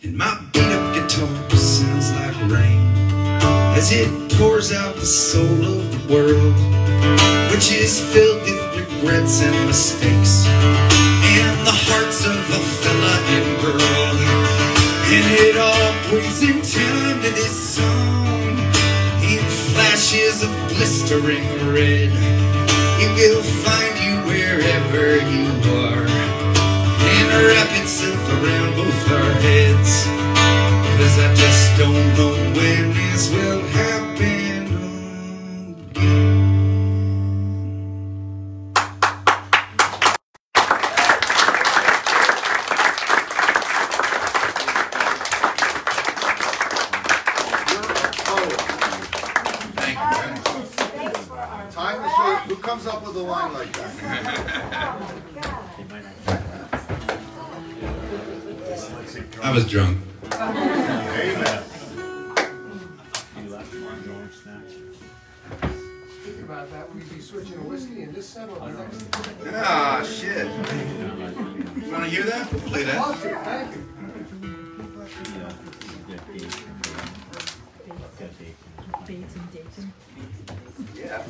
And my beat-up guitar sounds like rain as it pours out the soul of the world, which is filled with regrets and mistakes, and the hearts of a fella and girl. And it all breathes in time to this song, in flashes of blistering red. It will find you wherever you are, and wrap itself around both our heads, 'cause I just don't know when this will happen again. Time to show who comes up with a line like that. I was drunk. Amen. have that, we'd be switching a whiskey and just settle the next. Ah, shit. You want to hear that? We'll play that. Love to, thank you. Yeah.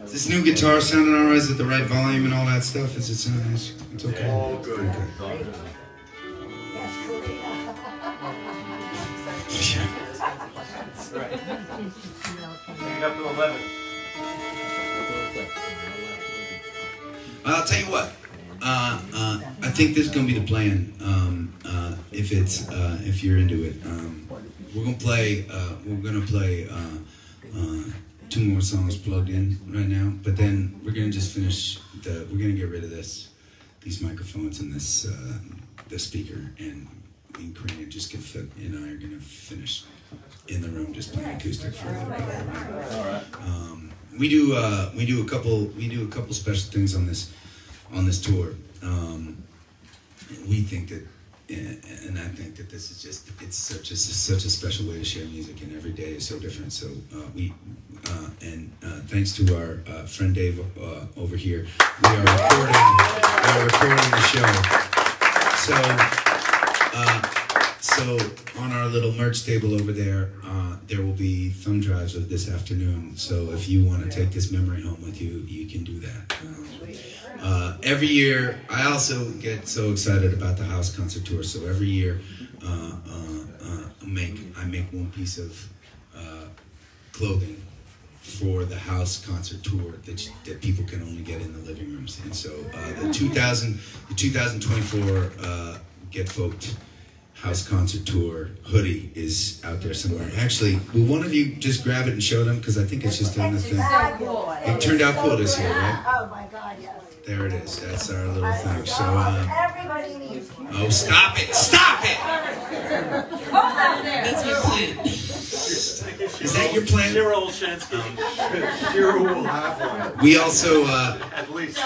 Is this new guitar sounding all right? Is it the right volume and all that stuff? Is it sounding? It's okay. All good. Okay. Up to 11. I'll tell you what. I think this is gonna be the plan. If you're into it, we're gonna play. Two more songs plugged in right now, but then we're gonna just finish. We're gonna get rid of these microphones and this speaker, and me and Corinna just and I are gonna finish in the room just playing acoustic for a little bit. Right? We do a couple special things on this tour. We think that, and I think that this is it's such a special way to share music, and every day is so different. So thanks to our friend Dave over here, we are recording the show. So on our little merch table over there, there will be thumb drives of this afternoon. So if you want to take this memory home with you, you can do that. Every year, I also get so excited about the house concert tour. So every year, I make one piece of clothing for the house concert tour that people can only get in the living rooms. And so the 2024 Get Folked House Concert Tour hoodie is out there somewhere. Actually, will one of you just grab it and show them? Because I think it's just on the thing. It turned out cool this year, right? Oh my God, yes. There it is. That's our little thing. So, everybody needs. oh, stop it! Stop it! That's my plan. Is that your plan? Cheryl Shansky. Cheryl will have one. We also At least.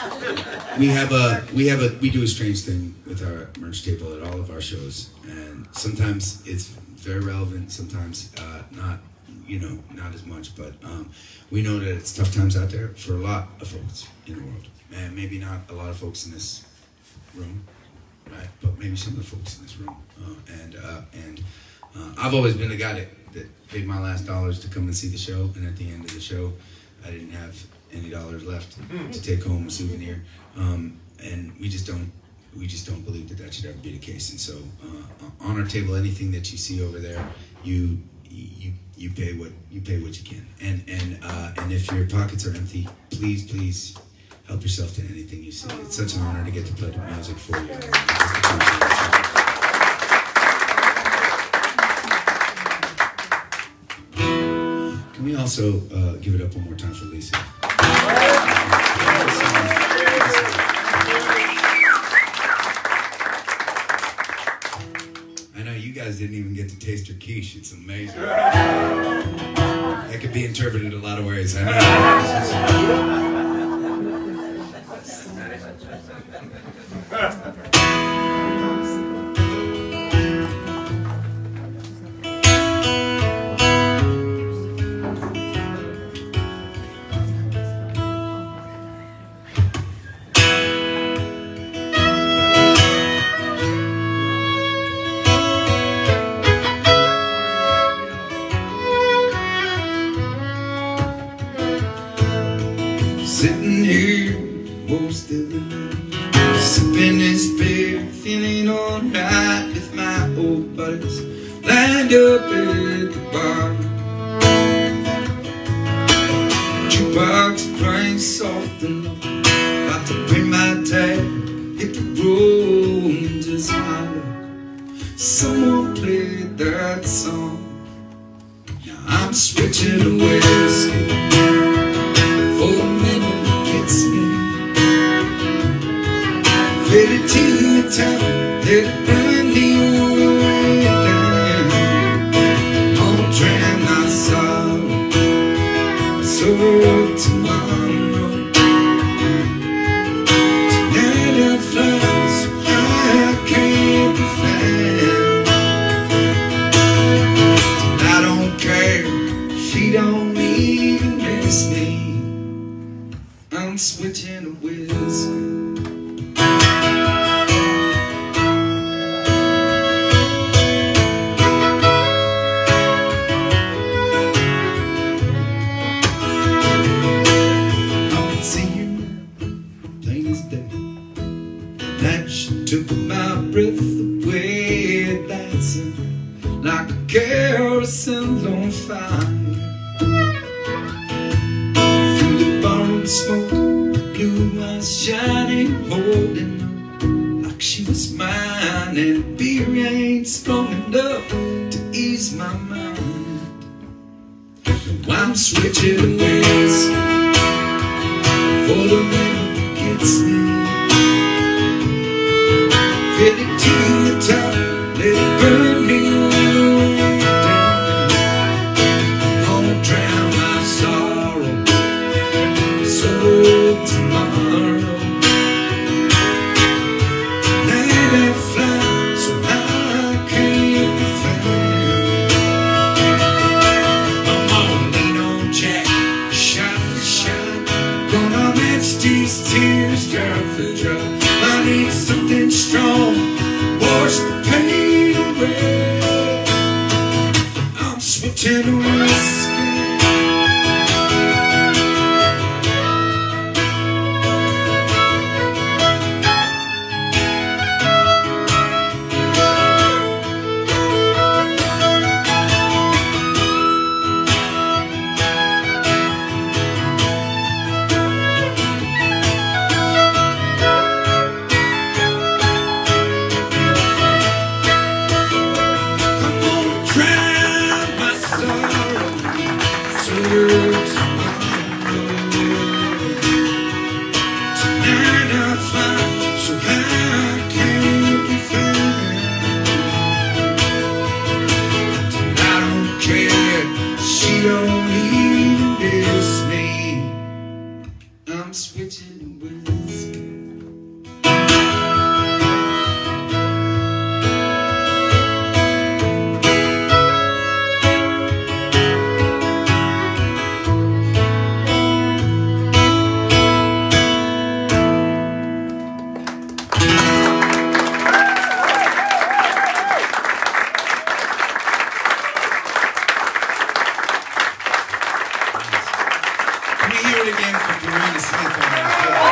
we do a strange thing with our merch table at all of our shows, and sometimes it's very relevant, sometimes not as much, but we know that it's tough times out there for a lot of folks in the world, and maybe not a lot of folks in this room, right? But maybe some of the folks in this room, and I've always been the guy that paid my last dollars to come and see the show, and at the end of the show, I didn't have any dollars left to take home a souvenir, and we just don't believe that should ever be the case. And so, on our table, anything that you see over there, you pay what you can, and if your pockets are empty, please help yourself to anything you see. It's such an honor to get to play the music for you. Can we also give it up one more time for Lisa? I know you guys didn't even get to taste her quiche. It's amazing. That could be interpreted a lot of ways. I know. Sitting here most of the night, sipping this beer, feeling alright with my old buddies lined up at the bar. Jukebox playing soft and low, about to pay my tab, hit the road and just my luck. Someone played that song. Now I'm switching to whiskey. For a minute gets me faded to the top, let it burn me all the way down. I'll drown my sorrow, so tomorrow. Tonight I fly so high I can't be found. that she took my breath away, dancing like a carousel on fire. Through the borrowed smoke, blue eyes shining, holding on like she was mine. And beer ain't strong enough to ease my mind. Now I'm switching ways for the wind gets me. Fit it to the top, let it burn me down. Gonna drown my sorrow, so tomorrow tonight I fly so high I can't be found. I'm gonna lean on Jack, shot for shot. Gonna match these tears drop for drop. I need something strong, wash the pain away. I'm switching to whiskey. I'm switching whiskey. Let me hear it again from Corinna Smith on that fiddle.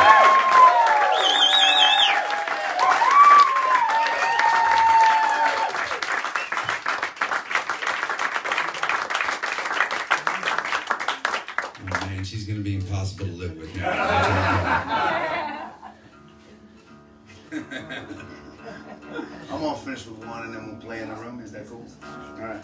Oh man, she's gonna be impossible to live with now. I'm gonna finish with one and then we'll play in the room. Is that cool? All right.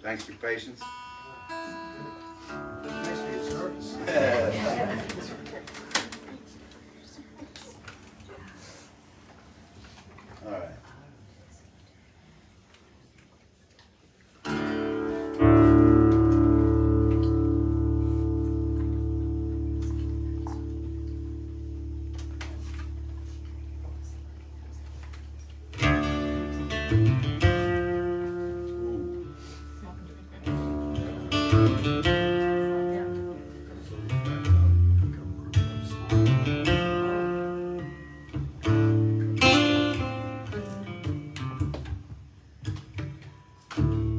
Thanks for your patience. Thanks for your service. All right.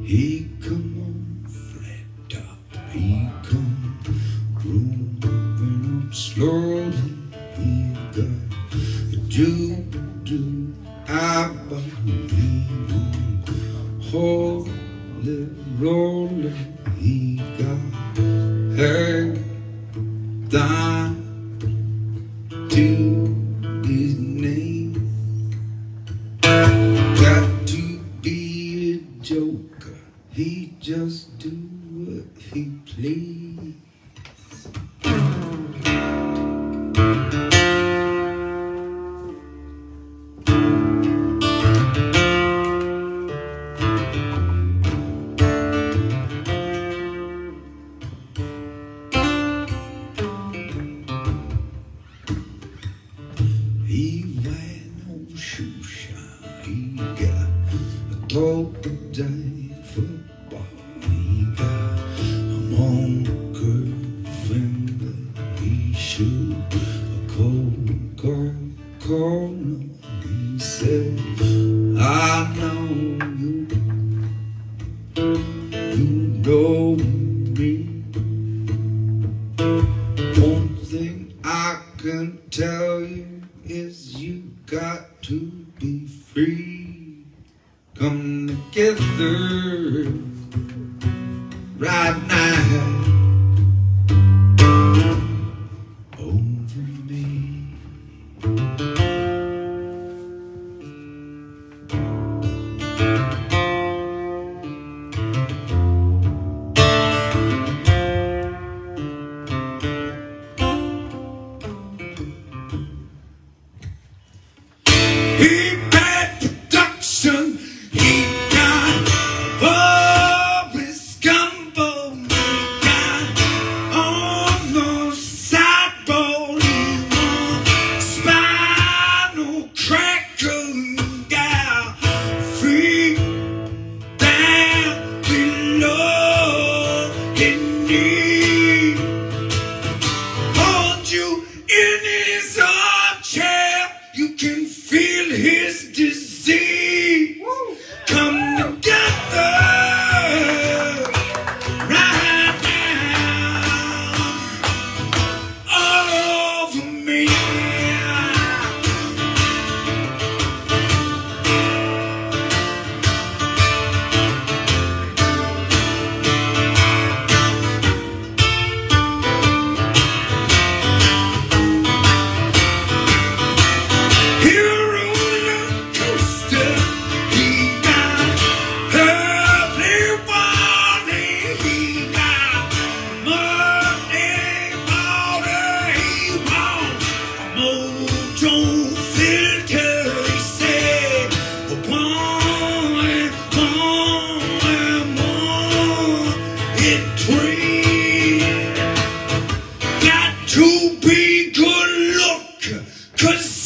He come on flat top, he come grooving up slowly. He got a do-do, I believe holy roller. He got her down to his name. Got to be a joker. He just do what he please. He wear no shoe shine. He got a dope day football. He got a monkey finger. He shoot a cold corner. He said, I know you. You know me. One thing I can tell you is you got to be free. Come together right now. He got production, he got Boris Gumbo, he got on the sideboard, he won spinal cracker, he got free down below in knee. Hold you in his armchair, you can feel his disease. Come together right now, all over me.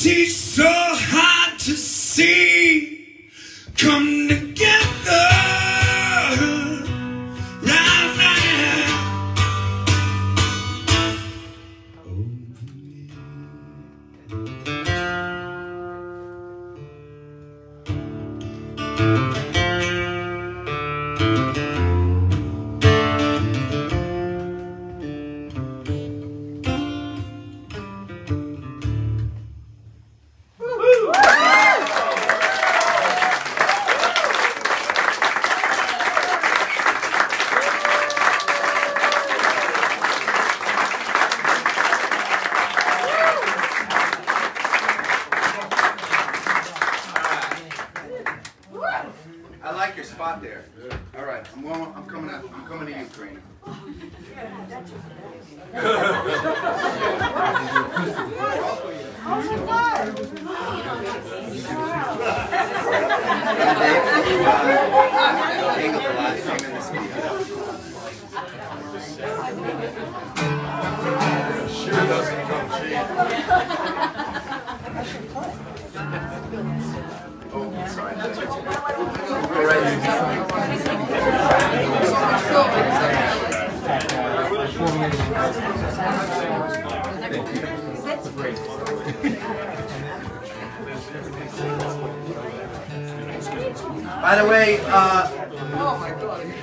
He's so hard to see. Come together right now. I like your spot there. All right, I'm coming out. I'm coming to you, Corinna. Sure doesn't come cheap. Oh, sorry. By the way,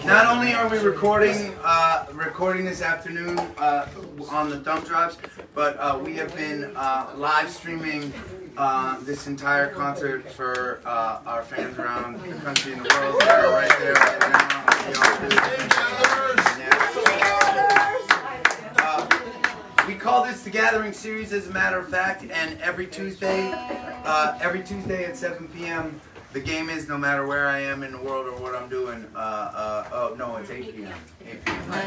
not only are we recording this afternoon on the thumb drives, but we have been live streaming this entire concert for our fans around the country and the world. They're right there right now. We call this the Gathering Series, as a matter of fact, and every Tuesday at 7 p.m. the game is, no matter where I am in the world or what I'm doing. Oh no, it's 8 p.m. 8 p.m. Right?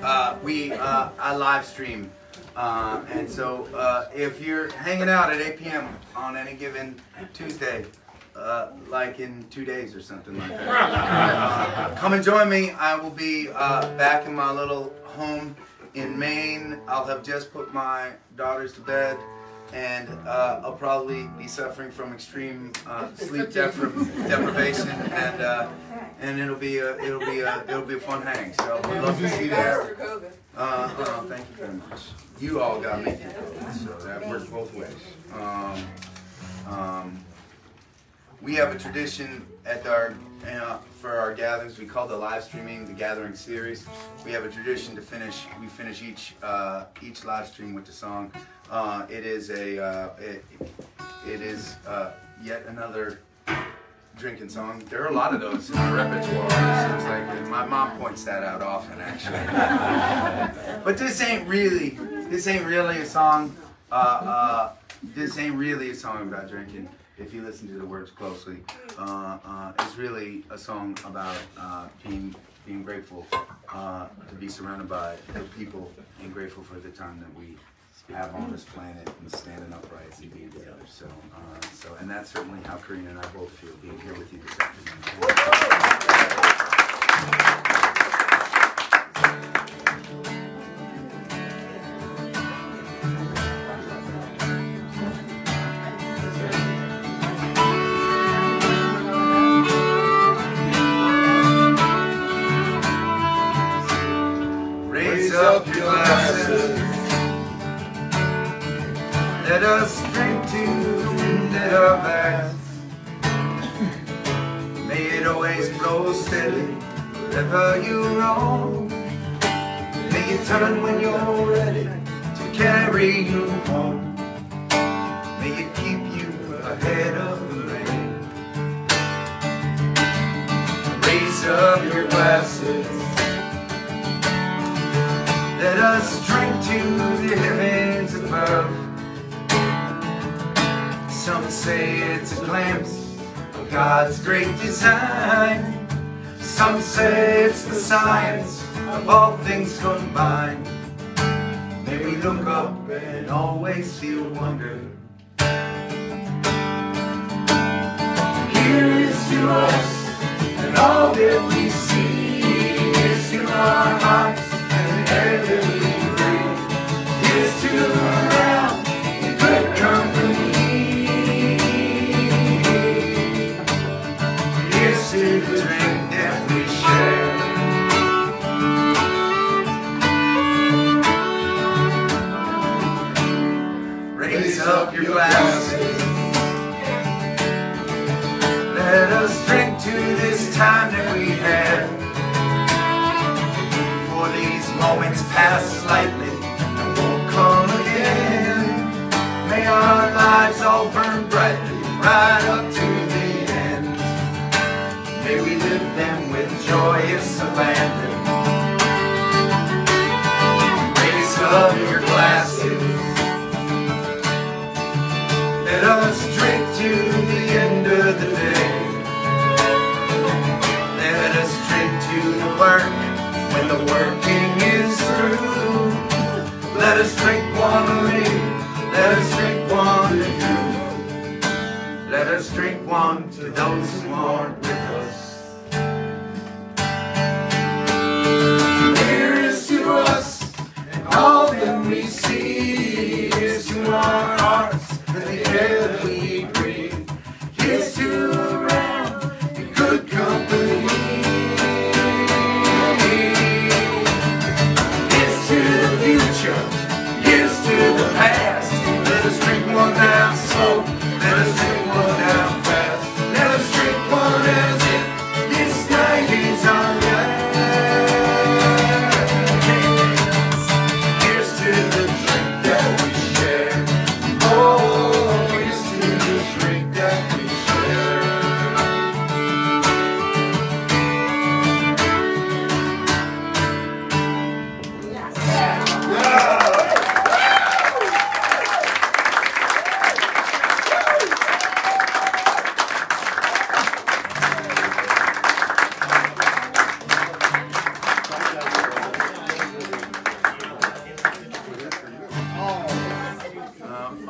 8 p.m. I live stream. And so if you're hanging out at 8 p.m. on any given Tuesday, like in 2 days or something like that, come and join me. I will be back in my little home in Maine. I'll have just put my daughters to bed, and I'll probably be suffering from extreme sleep deprivation, and it'll be a fun hang. So I'd love to see you there. Thank you very much. You all got me through COVID, so that worked both ways. we have a tradition at our for our gatherings. We call the live streaming the Gathering Series. We have a tradition to finish each live stream with the song. It is yet another drinking song. There are a lot of those in our repertoire. It seems like my mom points that out often, actually. But this ain't really a song. This ain't really a song about drinking. If you listen to the words closely, it's really a song about being grateful to be surrounded by good people and grateful for the time that we have on this planet and standing upright and being together. So, and that's certainly how Corinna and I both feel being here with you this afternoon. Raise up your glasses. Let us drink to the wind at our backs. May it always blow steady wherever you roam. May it turn when you're ready to carry you home. May it keep you ahead of the rain. Raise up your glasses. Let us drink to the heavens above. Some say it's a glimpse of God's great design. Some say it's the science of all things combined. May we look up and always feel wonder. Here is to us, and all that we see is to our hearts. Air that we breathe is to around in good company. Here's to the drink that we share. Raise up your glasses. Let us drink to this time that we have. For these moments pass lightly and won't come again. May our lives all burn brightly right up to the end. May we live them with joyous abandon. Raise up your glasses. Let us drink to the end of the day. Let us drink to the work when the working is through. Let us drink one to me. Let us drink one to you. Let us drink one to those who aren't with us. Here is to us, and all that we see is to our hearts, and the air that we breathe. Here's to around in good company. Here's to the future. Here's to the past. Let us drink one down slow. Let us drink one down fast. Let us drink one as if this night is our last. Here's to the drink that we share. Oh, here's to the drink that we share.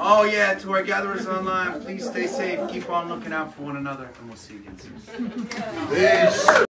Oh yeah, to our gatherers online, please stay safe, keep on looking out for one another, and we'll see you again soon. Peace.